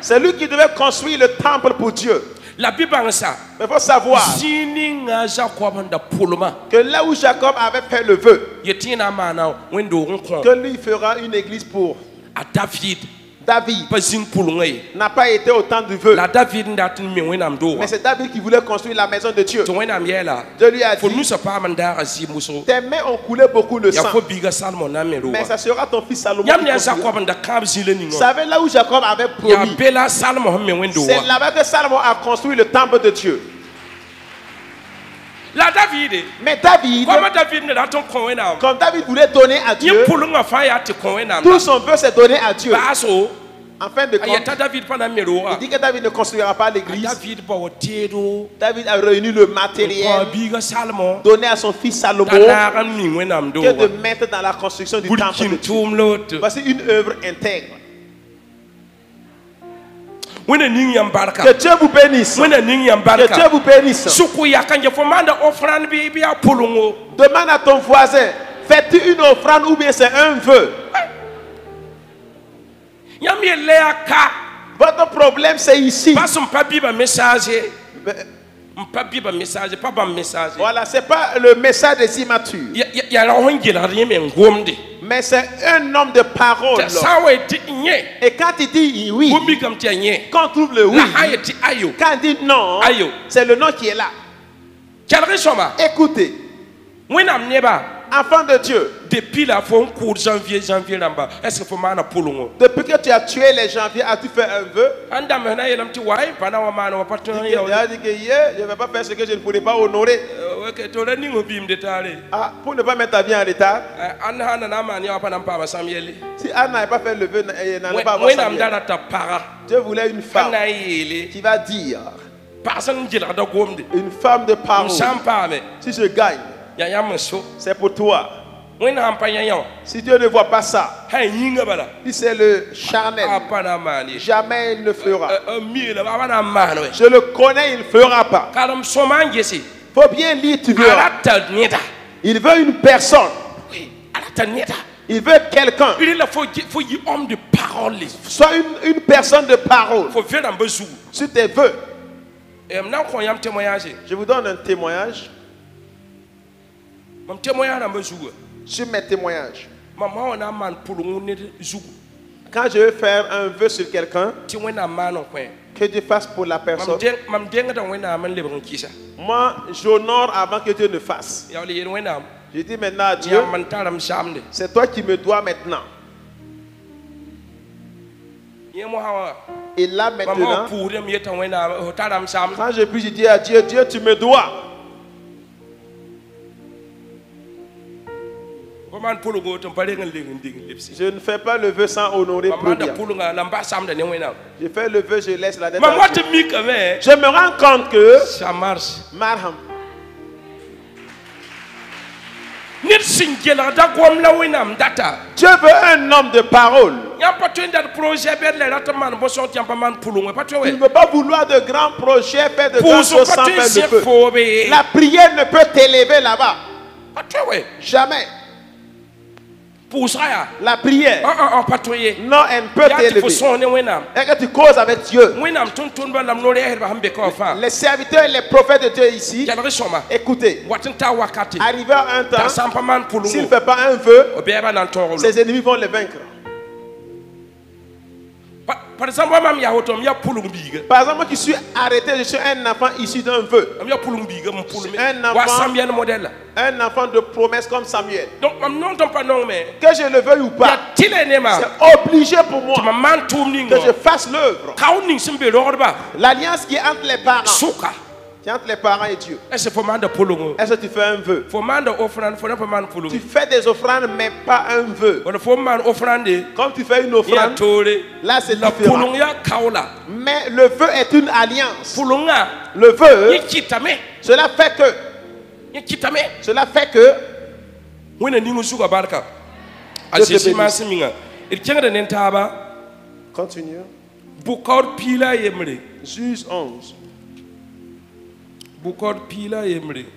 B: C'est lui qui devait construire le temple pour Dieu. Mais il faut savoir que là où Jacob avait fait le vœu, que lui fera une église pour David n'a pas été au temps du vœu. Mais c'est David qui voulait construire la maison de Dieu. Dieu lui a dit, tes mains ont coulé beaucoup de sang, mais ça sera ton fils Salomon qui construira. Vous savez là où Jacob avait promis, c'est là-bas que Salomon a construit le temple de Dieu. Mais David, comme David voulait donner à Dieu, tout son vœu s'est donné à Dieu. En fin de compte, il dit que David ne construira pas l'église. David a réuni le matériel, donné à son fils Salomon, que de mettre dans la construction du temple de Dieu. Voici une œuvre intègre. Que Dieu vous bénisse. Que Dieu vous bénisse. Demande à ton voisin, fais-tu une offrande ou bien c'est un vœu? Votre problème c'est ici. Voilà, c'est pas le message des immatures. Mais c'est un homme de parole. Et quand il dit oui, quand on trouve le oui, quand il dit non, c'est le non qui est là. Écoutez, Enfant de Dieu,
A: Depuis la fois, on court janvier là-bas. Est-ce qu'il faut m'en appeler?
B: depuis que tu as tué les janvier, as-tu fait un vœu? Il a dit que je ne vais pas faire ce que je ne pourrais pas honorer. Ah, pour ne pas mettre ta vie en retard. Si Anne n'avait pas fait le vœu, elle n'allait pas avoir sa vie. Dieu voulait une femme qui va dire, une femme de parole. Si je gagne, c'est pour toi. Si Dieu ne voit pas ça, si c'est le charnel, jamais il ne fera. Je le connais, il ne fera pas. Il faut bien lire, tu verras. Il veut une personne. Il veut quelqu'un. Soit une personne de parole. Sur tes vœux. Je vous donne un témoignage. Sur mes témoignages. Quand je veux faire un vœu sur quelqu'un, que Dieu fasse pour la personne. Moi, j'honore avant que Dieu ne fasse. Je dis maintenant à Dieu, c'est toi qui me dois maintenant. Et là maintenant, quand je puis, je dis à Dieu, Dieu, tu me dois. Je ne fais pas le vœu sans honorer Dieu. Je fais le vœu, je laisse la dette à Dieu. Je me rends compte que
A: ça marche.
B: Marham. Dieu veut un homme de parole. Il ne veut pas vouloir de grands projets, faire de grands choses sans faire de feu. La prière ne peut t'élever là-bas. Jamais. La prière, non, elle ne peut t'élever. Et que tu causes avec Dieu. Les serviteurs et les prophètes de Dieu ici, écoutez, arrivé à un temps, s'il ne fait pas un vœu, ses ennemis vont le vaincre. Par exemple, moi qui suis arrêté, je suis un enfant issu d'un vœu. Un enfant de promesse comme Samuel. Que je le veuille ou pas, c'est obligé pour moi que je fasse l'œuvre. L'alliance qui est entre les parents. Qui est entre les parents et Dieu. Est-ce que tu fais un vœu? Tu fais des offrandes mais pas un vœu. Comme tu fais une offrande, là c'est différent. Mais le vœu est une alliance. Le vœu, cela fait que continue. Juge 11.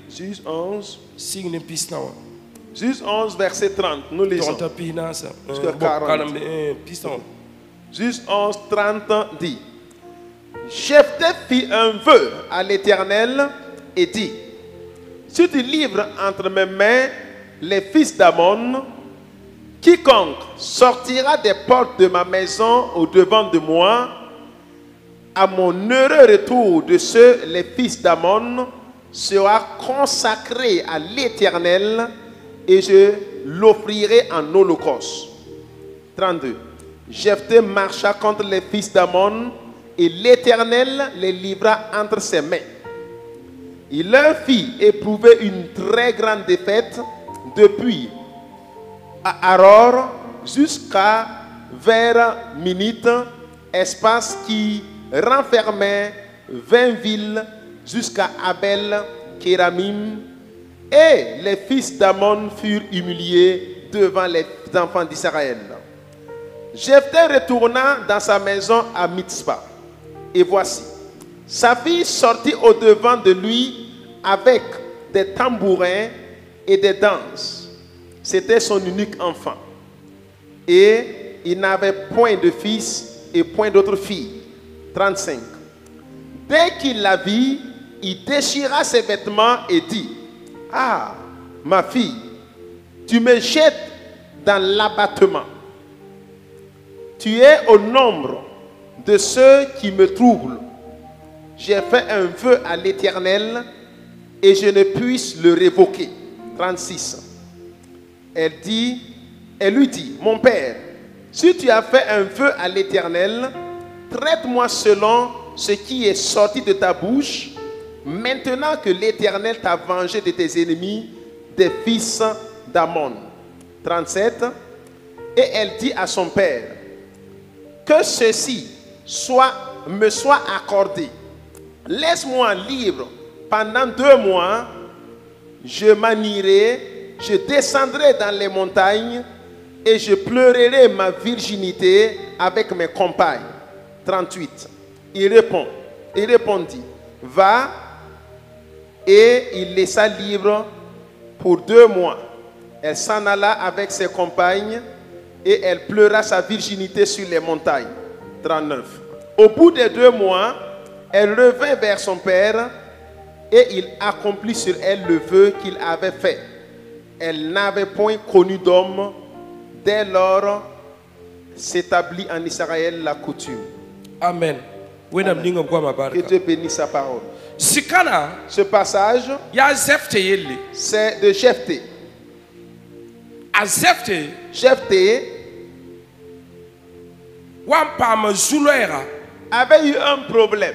B: Juge 11. Juge 11, verset 30. Nous lisons. Jusqu'à 40. Juge 11, 30 dit: Jephthé fit un vœu à l'Éternel et dit: si tu livres entre mes mains les fils d'Ammon, quiconque sortira des portes de ma maison au devant de moi, à mon heureux retour de les fils d'Ammon, sera consacré à l'Éternel et je l'offrirai en holocauste. 32. Jephthé marcha contre les fils d'Ammon et l'Éternel les livra entre ses mains. Il leur fit éprouver une très grande défaite depuis Aror jusqu'à vers Minite, espace qui renfermait 20 villes jusqu'à Abel Kéramim, et les fils d'Ammon furent humiliés devant les enfants d'Israël. Jephthé retourna dans sa maison à Mitzpah, et voici, sa fille sortit au devant de lui avec des tambourins et des danses. C'était son unique enfant. Et il n'avait point de fils et point d'autre fille. 35. Dès qu'il la vit, il déchira ses vêtements et dit: ah, ma fille, tu me jettes dans l'abattement. Tu es au nombre de ceux qui me troublent. J'ai fait un vœu à l'Éternel et je ne puisse le révoquer. 36. Elle lui dit, mon père, si tu as fait un vœu à l'Éternel, traite-moi selon ce qui est sorti de ta bouche, maintenant que l'Éternel t'a vengé de tes ennemis, des fils d'Ammon. 37. Et elle dit à son père, que ceci me soit accordé. Laisse-moi libre pendant 2 mois, je manierai, je descendrai dans les montagnes et je pleurerai ma virginité avec mes compagnes. 38. Il répondit, va, et il laissa libre pour 2 mois. Elle s'en alla avec ses compagnes et elle pleura sa virginité sur les montagnes. 39. Au bout des 2 mois, elle revint vers son père et il accomplit sur elle le vœu qu'il avait fait. Elle n'avait point connu d'homme. Dès lors, s'établit en Israël la coutume.
A: Amen.
B: Que Dieu bénisse sa parole.
A: Sikana,
B: Ce passage,
A: ya Zefte yele.
B: c'est de Jephthé.
A: A Zefte,
B: Jephthé
A: wampam zuloera.
B: avait eu un problème.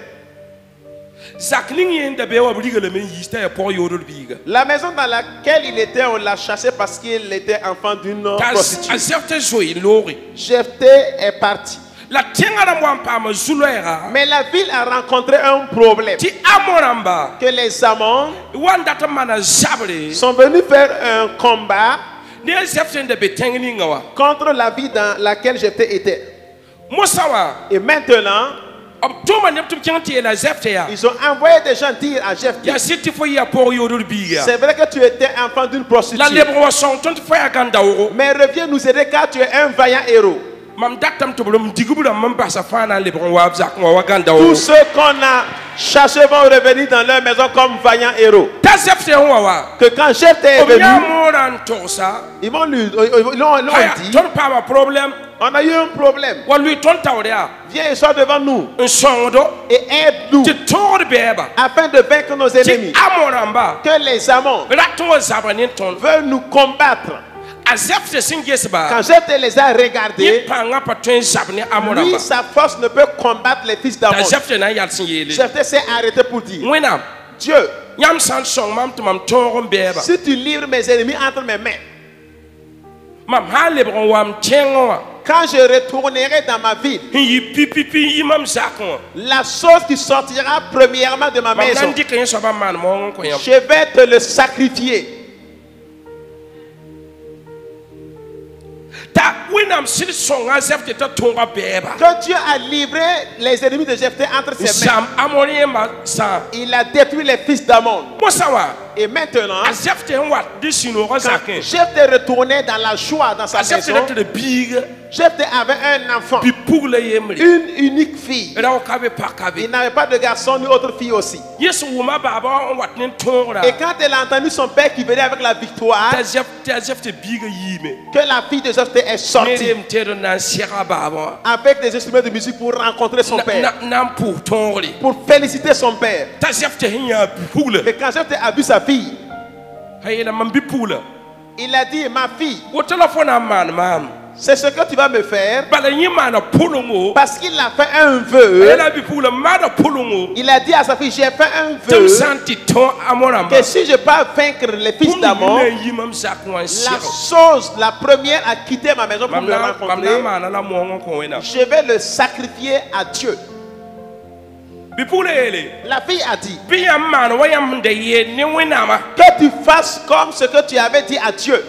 A: Zakling yende bewa briga le men yista ya por yoro biga.
B: La maison dans laquelle il était, on l'a chassé parce qu'il était enfant d'une prostituée.
A: A Zefte zoe lori.
B: Jephthé est parti.
A: La tiengara wampam zuloera.
B: Mais la ville a rencontré un problème.
A: Ti amoramba.
B: Que les Ammons
A: Wandata mana zabre.
B: sont venus faire un combat
A: Ne Zefte de betengni ngawa.
B: contre la ville dans laquelle Jephthé était.
A: Mosawa.
B: Et maintenant,
A: Obtoma neptum tienti la Zefte ya.
B: ils ont envoyé des gens dire à Jephthé,
A: Ya siti fo ya por yoro biga.
B: c'est vrai que tu étais enfant d'une
A: La
B: prostituée,
A: lebro son tonti fo ya ganda oro.
B: mais reviens nous aider car tu es un vaillant héros.
A: Mam datam to blom digubura mam basa fana lebron wa zak wa ganda oro.
B: Tous ceux qu'on a chassés vont revenir dans leur maison comme vaillants héros.
A: Ta Zefte wa.
B: Que quand Jephthé est venu,
A: Obiamoran tosa.
B: ils l'ont dit,
A: Ton pas ma problème.
B: on a eu un problème.
A: Wa lui ton tawria.
B: Viens et sois devant nous
A: Un songo
B: et aide-nous
A: ti tor beba.
B: afin de vaincre nos
A: Ti
B: ennemis.
A: amoramba.
B: Que les Ammons
A: Raton zabani ton.
B: veulent nous combattre.
A: A Zefte singesba.
B: Quand Jephthé les a regardés,
A: Ni panga patwen zabani
B: lui,
A: amoramba.
B: sa force ne peut combattre les fils
A: Ta
B: d'Ammon.
A: Zefte na yal sin yele.
B: Jephthé s'est arrêté pour dire,
A: Wena.
B: Dieu,
A: Yam san song mam to mam tor beba.
B: si tu livres mes ennemis entre mes mains,
A: Mam ha lebron wam tiengo.
B: quand je retournerai dans ma ville,
A: Yi pipipi imam zakon.
B: la chose qui sortira premièrement de ma
A: Mam
B: maison,
A: nandi ken so ba man mo ko yam.
B: je vais te le sacrifier.
A: Ta winam sil song a Zefte ta tonga beba.
B: Que Dieu a livré les ennemis de Jephthé entre ses mains.
A: Sam amoni ma sa.
B: Il a détruit les fils d'Ammon.
A: Mosawa.
B: Et maintenant,
A: A Zefte wat de sino
B: quand
A: zaken.
B: Jephthé retournait dans la joie dans sa
A: A Zefte
B: maison,
A: de big.
B: Jephthé avait un enfant,
A: Bi pour le yemri.
B: une unique fille.
A: Era o kabe pa
B: Il
A: kabe.
B: n'avait pas de garçon ni autre fille aussi.
A: Yesu wuma baba on wat nen tongra.
B: Et quand elle a entendu son père qui venait avec la victoire,
A: Ta Zefte big yime.
B: que la fille de Jephthé est sortie
A: Merem tedo nan sira baba.
B: avec des instruments de musique pour rencontrer son père,
A: Nan pour tongri.
B: pour féliciter son père.
A: Ta Zefte hinya pule.
B: Mais quand Jephthé a vu sa fille,
A: Hayela mam bi pule.
B: il a dit, ma fille,
A: O téléphone a man mam.
B: c'est ce que tu vas me faire
A: Bala yima na pulungo.
B: parce qu'il a fait un vœu.
A: Ela bi pule ma na pulungo.
B: Il a dit à sa fille, j'ai fait un
A: Tum
B: vœu
A: santi ton amoramba.
B: que si je peux vaincre les fils d'Ammon,
A: Yimam zakwan
B: la
A: sira.
B: chose, la première à quitter ma maison pour me
A: Mamna
B: rencontrer,
A: mana la mongo ko wena.
B: je vais le sacrifier à Dieu.
A: Bi pule ele.
B: La fille a dit,
A: Bi yam man wayam de ye ni wena ma.
B: que tu fasses comme ce que tu avais dit à Dieu.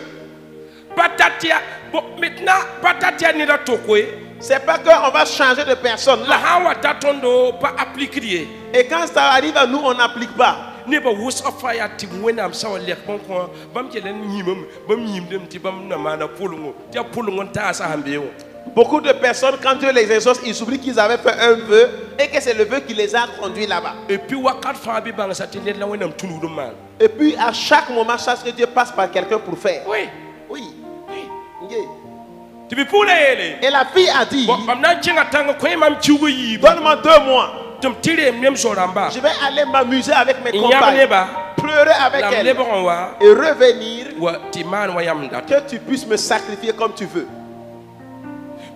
A: Patatia bon maintenant patatia ni da tokwe.
B: C'est pas qu'on va changer de personne.
A: La
B: Là.
A: hawa tatondo pa appliquer.
B: Et quand ça arrive à nous, on n'applique pas.
A: Ne ba wus afaya tim wena sa wale kon kon bam ke len nyimam bam nyim dem ti bam na mana pulungo. Tia pulungo ta sa hambe wo.
B: Beaucoup de personnes, quand Dieu les exauce, ils oublient qu'ils avaient fait un vœu et que c'est le vœu qui les a conduits là-bas.
A: Et puis wakat fa bi bang sa tenet la wena tunu do man.
B: Et puis à chaque moment, chaque que Dieu passe par quelqu'un pour faire.
A: Oui.
B: Oui. Yeah.
A: Tu bi pule ele.
B: Et la fille a dit,
A: Bon mam na jinga tanga ko mam chiugo yi.
B: donne-moi 2 mois.
A: Tum tire même zoramba.
B: Je vais aller m'amuser avec mes
A: Inyabne
B: compagnes.
A: ba.
B: pleurer avec
A: la
B: elle
A: lebron wa
B: et revenir,
A: wa ti man wa yam dat
B: que tu puisses me sacrifier comme tu veux.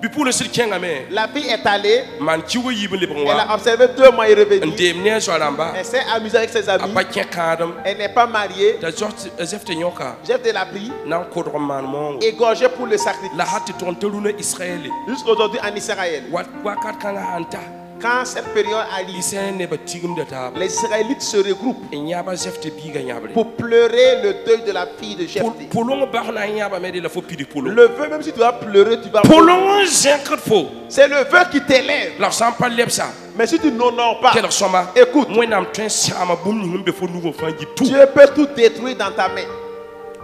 A: bi pour le sir kenga me
B: La fille est allée,
A: man ci wo yibin lebron
B: elle
A: wa
B: a observé 2 mois et revenue.
A: ndem ne so lamba
B: Elle s'est amusée avec ses amis.
A: apa ken kadam
B: Elle n'est pas mariée.
A: ta jort zefte nyoka
B: Jephthé l'a pris,
A: nan kodro man mo
B: égorgé pour le sacrifice.
A: la hatti ton teruna israël
B: Jusqu'aujourd'hui en Israël.
A: wa kat kanga hanta
B: Quand cette période arrive,
A: isen ne ba tigum de ta
B: les Israélites se regroupent
A: e nyaba zefte biga nyabre
B: pour pleurer le deuil de la fille de Jephthé.
A: polong barna nyaba me de la fo pidi polong
B: Le vœu, même si tu vas pleurer, tu vas pleurer.
A: polong zenkert fo
B: C'est le vœu qui t'élève.
A: la sampa lepsa
B: Mais si tu n'honores pas,
A: quel soma
B: écoute,
A: moi nam tren sama bum ni mbe fo nouveau fangi tout
B: Dieu peut tout détruire dans ta main.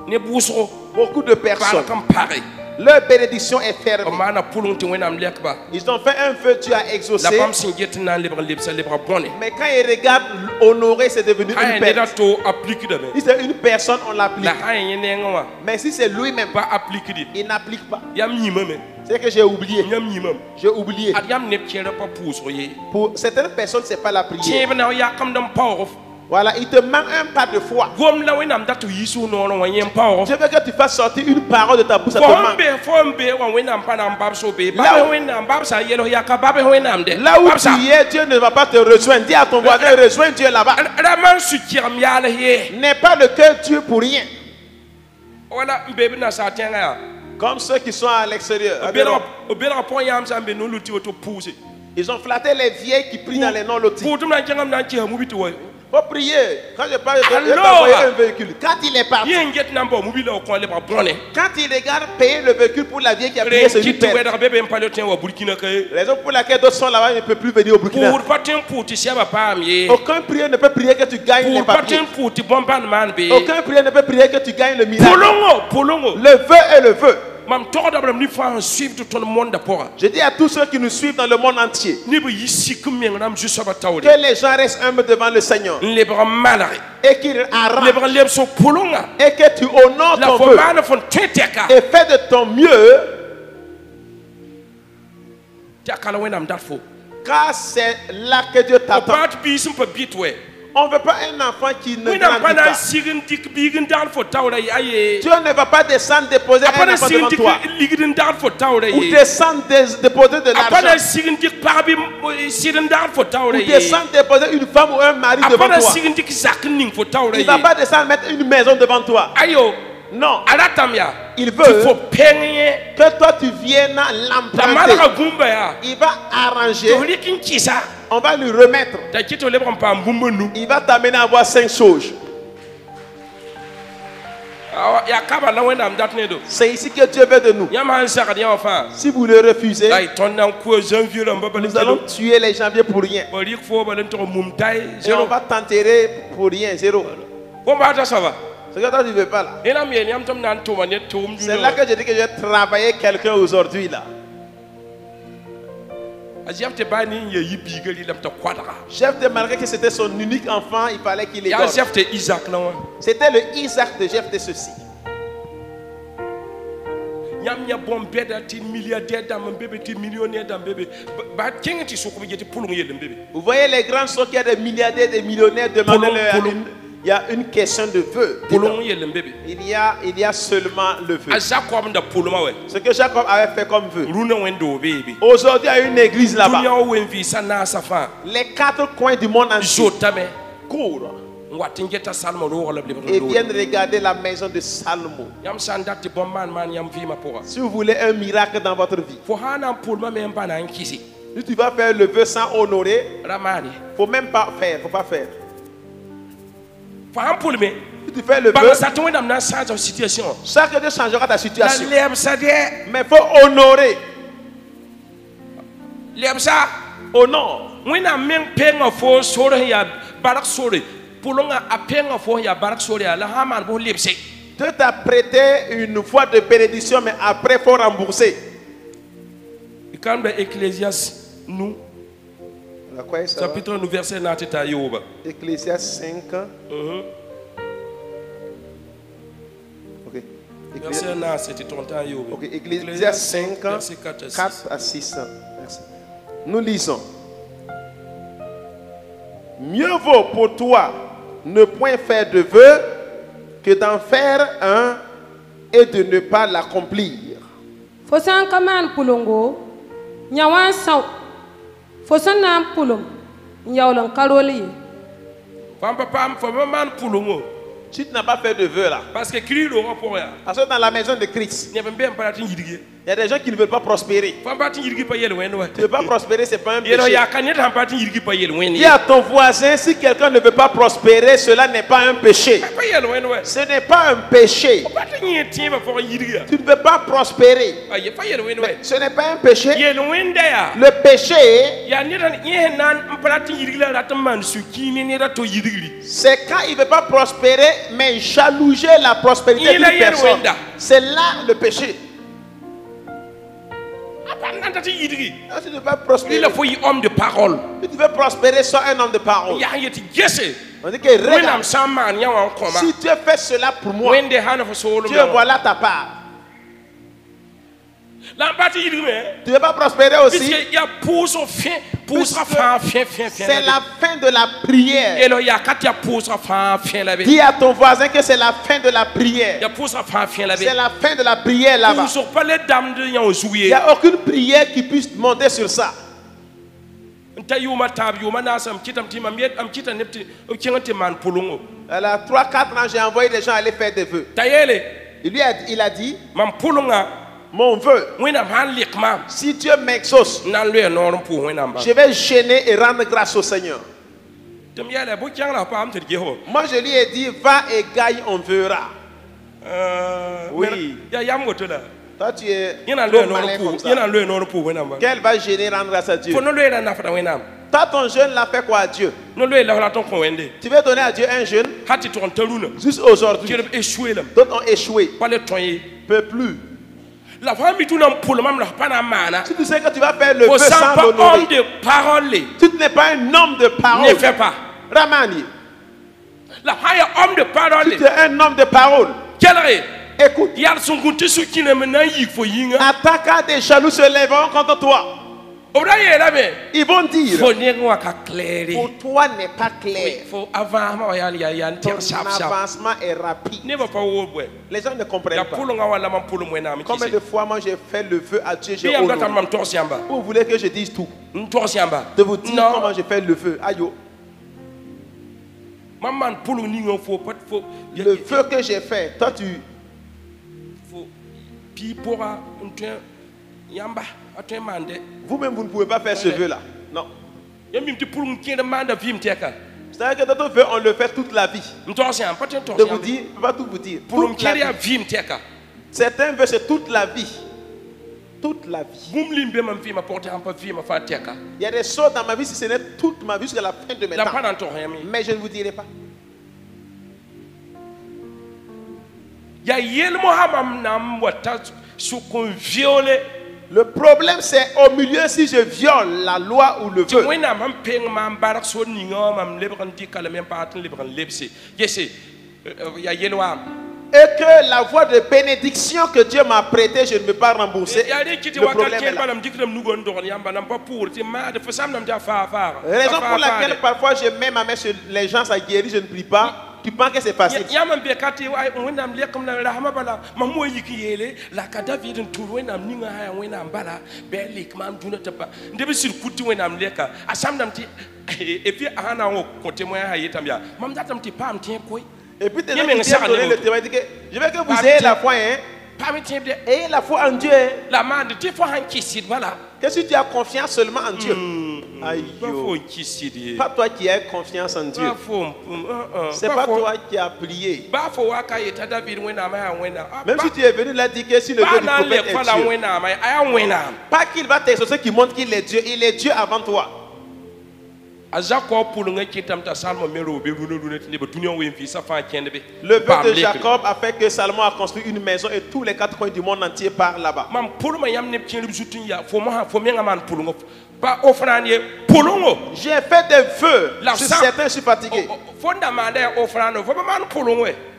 A: ne busro
B: Beaucoup de
A: par
B: personnes,
A: comme pareil
B: leur bénédiction est
A: o
B: fermée.
A: mana polong te wenam lekba
B: Ils ont fait un vœu, Dieu a
A: la
B: exaucé.
A: bam singet nan lebra lepsa lebra bonne
B: Mais quand ils regardent, honorer, c'est devenu
A: ha
B: une
A: ne da
B: personne.
A: to applique de
B: Si c'est une personne, on l'applique.
A: la ha ne ngwa
B: Mais si c'est lui-même,
A: pas applique dit
B: il n'applique pas.
A: yam nyima me
B: C'est que j'ai oublié.
A: nyam nyima
B: J'ai oublié.
A: ad yam ne tiere pas pouso ye
B: Pour certaines personnes, c'est pas la prière.
A: tiebe na ya kam dam power
B: Voilà, il te manque un pas de foi.
A: gom la wenam datu yisu no no yen power
B: Je veux que tu fasses sortir une parole de ta bouche. Ça te manque.
A: Fombe wa wenam panam bab so be
B: Là
A: bab
B: où-
A: wenam bab sa yelo ya ka bab wenam de
B: Là où
A: Bab sa-
B: tu es, Dieu ne va pas te rejoindre. Dis à ton voisin, rejoins Dieu là-bas.
A: Raman su kiram ya la ye
B: N'aie pas le cœur Dieu pour rien.
A: wala mbebe na sa tenga ya
B: Comme ceux qui sont à l'extérieur.
A: obera point yam sa be no luti to pousse
B: Ils ont flatté les vieilles qui prient dans les noms lotis.
A: pour tout na kengam na ki mu bitu wa
B: Faut prier. Quand je parle, je vais
A: Alors,
B: t'envoyer un véhicule. Quand il est parti,
A: yen get number mu bi la ko le ba bonne
B: quand il regarde payer le véhicule pour la vieille qui a prié, c'est
A: ren
B: une
A: kit
B: perte.
A: weda bebe mpale ten wa burkina kay
B: Raison pour laquelle d'autres sont là-bas, ils ne peuvent plus venir au Burkina.
A: pour patin pour ti siaba pam ye
B: Aucun prière ne peut prier que tu gagnes les
A: pour
B: papiers.
A: patin pour ti bomban man be
B: Aucun prière ne peut prier que tu gagnes le miracle.
A: polongo
B: Le vœu est le vœu.
A: mam to da bram ni fa suivre tout le monde d'apora
B: Je dis à tous ceux qui nous suivent dans le monde entier,
A: ni be yisi kum men ram ju saba tawde
B: que les gens restent humbles devant le Seigneur
A: le bra malare
B: et qu'ils
A: le
B: arrangent
A: bra lem so polonga
B: et que tu honores
A: la
B: ton
A: fo
B: vœu
A: mana fon teteka
B: et fais de ton mieux,
A: takala wenam dat fo
B: car c'est là que Dieu
A: o
B: t'attend.
A: pat bi sum pa bitwe
B: On ne veut pas un enfant qui ne
A: wenam
B: grandit
A: pana
B: pas.
A: sigin dik bigin dal fo tawda aye
B: Dieu ne va pas descendre déposer un
A: apana
B: enfant
A: sigin
B: devant
A: dik
B: toi.
A: ligin dal fo tawda
B: Ou
A: ye
B: descendre déposer de
A: apana
B: l'argent.
A: sigin dik parabi sigin dal fo tawda
B: Ou
A: ye
B: descendre déposer une femme ou un mari devant
A: apana
B: toi.
A: sigin dik zakning fo tawda
B: Il ne va
A: ye
B: pas descendre mettre une maison devant toi.
A: ayo
B: Non.
A: alatam ya
B: Il
A: il
B: veut
A: faut peigner
B: que toi tu viennes
A: la
B: l'emprunter.
A: malaka gumba ya
B: Il va arranger.
A: to likin kisa
B: On va lui remettre.
A: ta kito le bra pa mbumba nu
B: Il va t'amener à voir 5 choses.
A: ya kaba na wenam dat ne do
B: C'est ici que Dieu veut de nous.
A: yama han saka dia fa
B: Si vous le refusez,
A: ay ton nan ko janvier la mbaba
B: nous allons tuer les janvier pour rien.
A: bari fo ba len to mum tay
B: Et on
A: zero
B: va t'enterrer pour rien, zéro.
A: ko ba ta ça va
B: Ce que toi tu ne veux pas là.
A: ina mi yam tam nan to man to um
B: C'est là que je dis que je vais travailler quelqu'un aujourd'hui là.
A: aziyam te bani ye yibi gali lam ta kwadara
B: Jephthé, malgré que c'était son unique enfant, il fallait qu'il
A: ya
B: égorge.
A: chef te Isaac na wa
B: C'était le Isaac de Jephthé ceci.
A: yam nya bom beda ti milliardaire dam bébé ti millionnaire dam bébé ba kengeti soko bi jeti pulung yele bébé
B: Vous voyez les grands sons qu'il y a des milliardaires, des millionnaires, demandez-leur. Il y a une question de vœu.
A: pulung yele bébé
B: Il y a seulement le vœu.
A: azakom da puluma we
B: Ce que Jacob avait fait comme vœu.
A: runa wendo bébé
B: Aujourd'hui, il y a une église là-bas.
A: dunya wen vi sana safa
B: Les 4 coins du monde entier
A: jotame
B: courent
A: ngwati ngeta salmo ro wala bébé
B: et viennent regarder la maison de Salomon.
A: yam sandati bomman man yam vi ma pora
B: Si vous voulez un miracle dans votre vie,
A: fo hana pulma me mbana nkisi
B: si tu vas faire le vœu sans honorer,
A: ramani
B: faut même pas faire, faut pas faire.
A: fo han pulme
B: Si tu fais le
A: ba
B: vœu,
A: sa to wendam na change situation
B: chaque Dieu changera ta
A: la
B: situation.
A: leb sa de
B: Mais faut honorer.
A: leb sa
B: Honore.
A: wena men penga fo soro ya barak sore pulonga a penga fo ya barak sore la haman bo lebse
B: Dieu t'a prêté une fois de bénédiction, mais après, il faut rembourser.
A: ikambe ecclésias nous
B: À quoi ça va?
A: chapitre nous verset na teta yoba
B: Ecclésias 5. Ok.
A: verset na c'était ton temps yoba
B: Ok, Ecclésias 5,
A: verset 4 à 6.
B: 4 à 6. Merci. Nous lisons. Mieux vaut pour toi ne point faire de vœu que d'en faire un et de ne pas l'accomplir.
C: Fosan kaman pulongo, nyawan saw. Fosan nam pulong, nyawlan karoli.
B: Si tu n'as pas fait de vœu là,
A: Parce que
B: parce que dans la maison de Christ, il y a des gens qui ne veulent pas prospérer. Tu ne veux pas prospérer, ce n'est pas un péché. Dis à ton voisin, si quelqu'un ne veut pas prospérer, cela n'est pas un péché. Ce n'est pas un péché. Tu ne veux pas prospérer. Mais ce n'est pas un péché. Le péché, c'est quand il ne veut pas prospérer, mais jalouser la prospérité d'une personne. C'est là le péché. Si tu ne veux pas prospérer,
A: homme de parole.
B: si tu veux prospérer, sois un homme de parole. On dit que regarde, si tu fais cela pour moi, Dieu voilà ta part. Tu ne veux pas prospérer aussi. C'est la fin de la prière. Dis à ton voisin que c'est la fin de la prière. C'est la fin de la prière là-bas. Il n'y a aucune prière qui puisse monter sur ça. Alors, 3-4 ans, j'ai envoyé des gens aller faire des vœux. Il a dit, mon vœu, si Dieu m'exauce, je vais gêner et rendre grâce au Seigneur. Moi, je lui ai dit, va et gagne, on verra. Oui. Toi, tu es trop malin comme ça. Qu'elle va gêner, rendre grâce à Dieu. Toi, ton jeune l'a fait quoi à Dieu? Tu veux donner à Dieu un jeune? Juste aujourd'hui. D'autres ont échoué. Ne peut plus. Si tu sais que tu vas faire le vœu sans l'honorer, si tu n'es pas un homme de parole,
A: ne fais pas.
B: Ramani.
A: Homme de parole.
B: Si tu es un homme de parole, écoute. Attaquant des jaloux se lèveront contre toi. Ils vont dire, pour toi n'est pas clair. Ton avancement est rapide. Les gens ne comprennent pas. Combien de fois moi j'ai fait le vœu à Dieu, j'ai honoré. Vous voulez que je dise tout? De vous dire comment j'ai fait le vœu. Aïe. Le vœu que j'ai fait, toi tu... Vous-même, vous ne pouvez pas faire ce vœu-là. Non. C'est-à-dire que d'autres vœux, on le fait toute la vie. De vous dire, je ne peux pas tout vous dire. Toute la vie. Certains vœux, c'est toute la vie. Toute la vie. Il y a des choses dans ma vie, si ce n'est toute ma vie jusqu'à la fin de mes temps. Mais je ne vous dirai pas. Le problème, c'est au milieu si je viole la loi ou le vœu. Et que la voie de bénédiction que Dieu m'a prêtée, je ne peux pas rembourser. Le problème est là. Raison pour laquelle parfois je mets ma main sur les gens, ça guérit, je ne prie pas. Tu penses que c'est facile? Et puis, tes amis viennent donner le témoin, disent que je veux que vous ayez la foi, hein? Ayez la foi en Dieu. Que si tu as confiance seulement en Dieu. Aïe, pas toi qui as confiance en Dieu. C'est pas toi qui as prié. Même si tu es venu là dire que si le Dieu du prophète est Dieu, pas qu'il va t'exaucer qui montre qu'il est Dieu. Il est Dieu avant toi. Le vœu de Jacob a fait que Salomon a construit une maison et tous les 4 coins du monde entier partent là-bas. J'ai fait des vœux sur certains, je suis fatigué.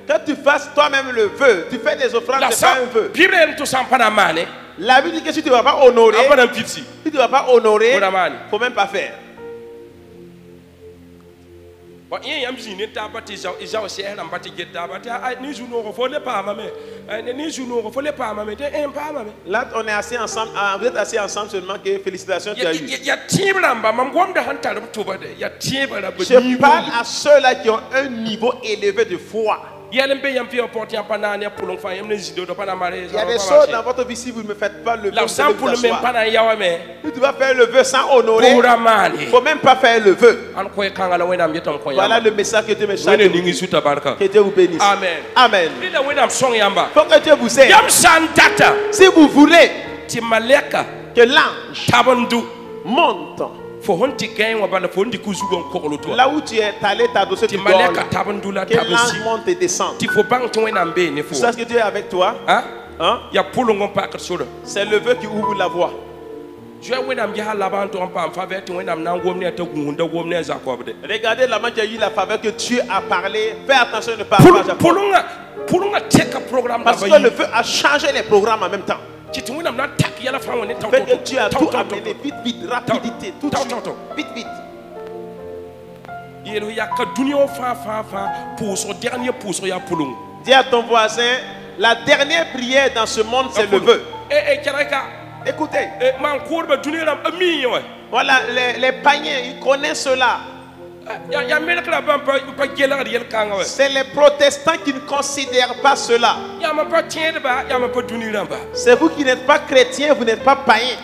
B: Que tu fasses toi-même le vœu, tu fais des offrandes, c'est pas un vœu. La Bible dit que si tu ne vas pas honorer, si tu ne vas pas honorer, il ne faut même pas faire.
A: Wa yen yam zine tabati ja o shehra mbati get tabati ni juno ko fole pa mame ni juno ko fole pa mame te en pa mame.
B: Là, on est assis ensemble, vous êtes assis ensemble seulement que félicitations tu as eu.
A: Ya tibra mba mam gomda hantar to bade ya tibra ba.
B: Je parle à ceux-là qui ont un niveau élevé de foi. Il y a des choses dans votre vie, si vous ne me faites pas le vœu, tu dois faire le vœu sans honorer. Il ne faut même pas faire le vœu. Voilà le message que Dieu me charge. Que Dieu vous bénisse.
A: Amen.
B: Amen.
A: Il faut
B: que Dieu vous aide. Si vous voulez que l'ange monte là où tu es allé t'adosser, tu dors là. Que l'ange monte et descende. Tu sais ce que Dieu est avec toi? Hein? C'est le vœu qui ouvre la voie. Regardez la main qui a eu la faveur que Dieu a parlé. Fais attention de ne pas avoir parce que le vœu a changé les programmes en même temps. Fait que Dieu a tout amené vite, vite, rapidité, tout de suite, vite, vite. Dis à ton voisin, la dernière prière dans ce monde, c'est le vœu. Écoutez, voilà, les païens, ils connaissent cela. C'est les protestants qui ne considèrent pas cela. C'est vous qui n'êtes pas chrétien, vous n'êtes pas païen.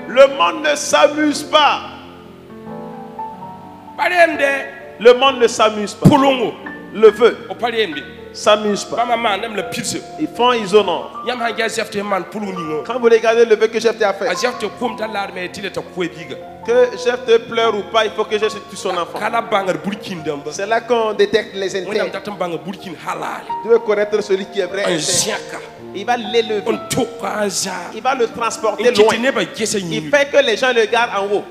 B: Le monde ne s'amuse pas. Le monde ne s'amuse pas. Le vœu s'amuse pas. Ils font, ils honorent. Quand vous regardez le vœu que Jephthé a fait, que Jephthé pleure ou pas, il faut que Jephthé tue son enfant. C'est là qu'on détecte les intérêts. Tu veux connaître celui qui est vrai. Il va l'élever. Il va le transporter loin. Il fait que les gens le gardent en haut.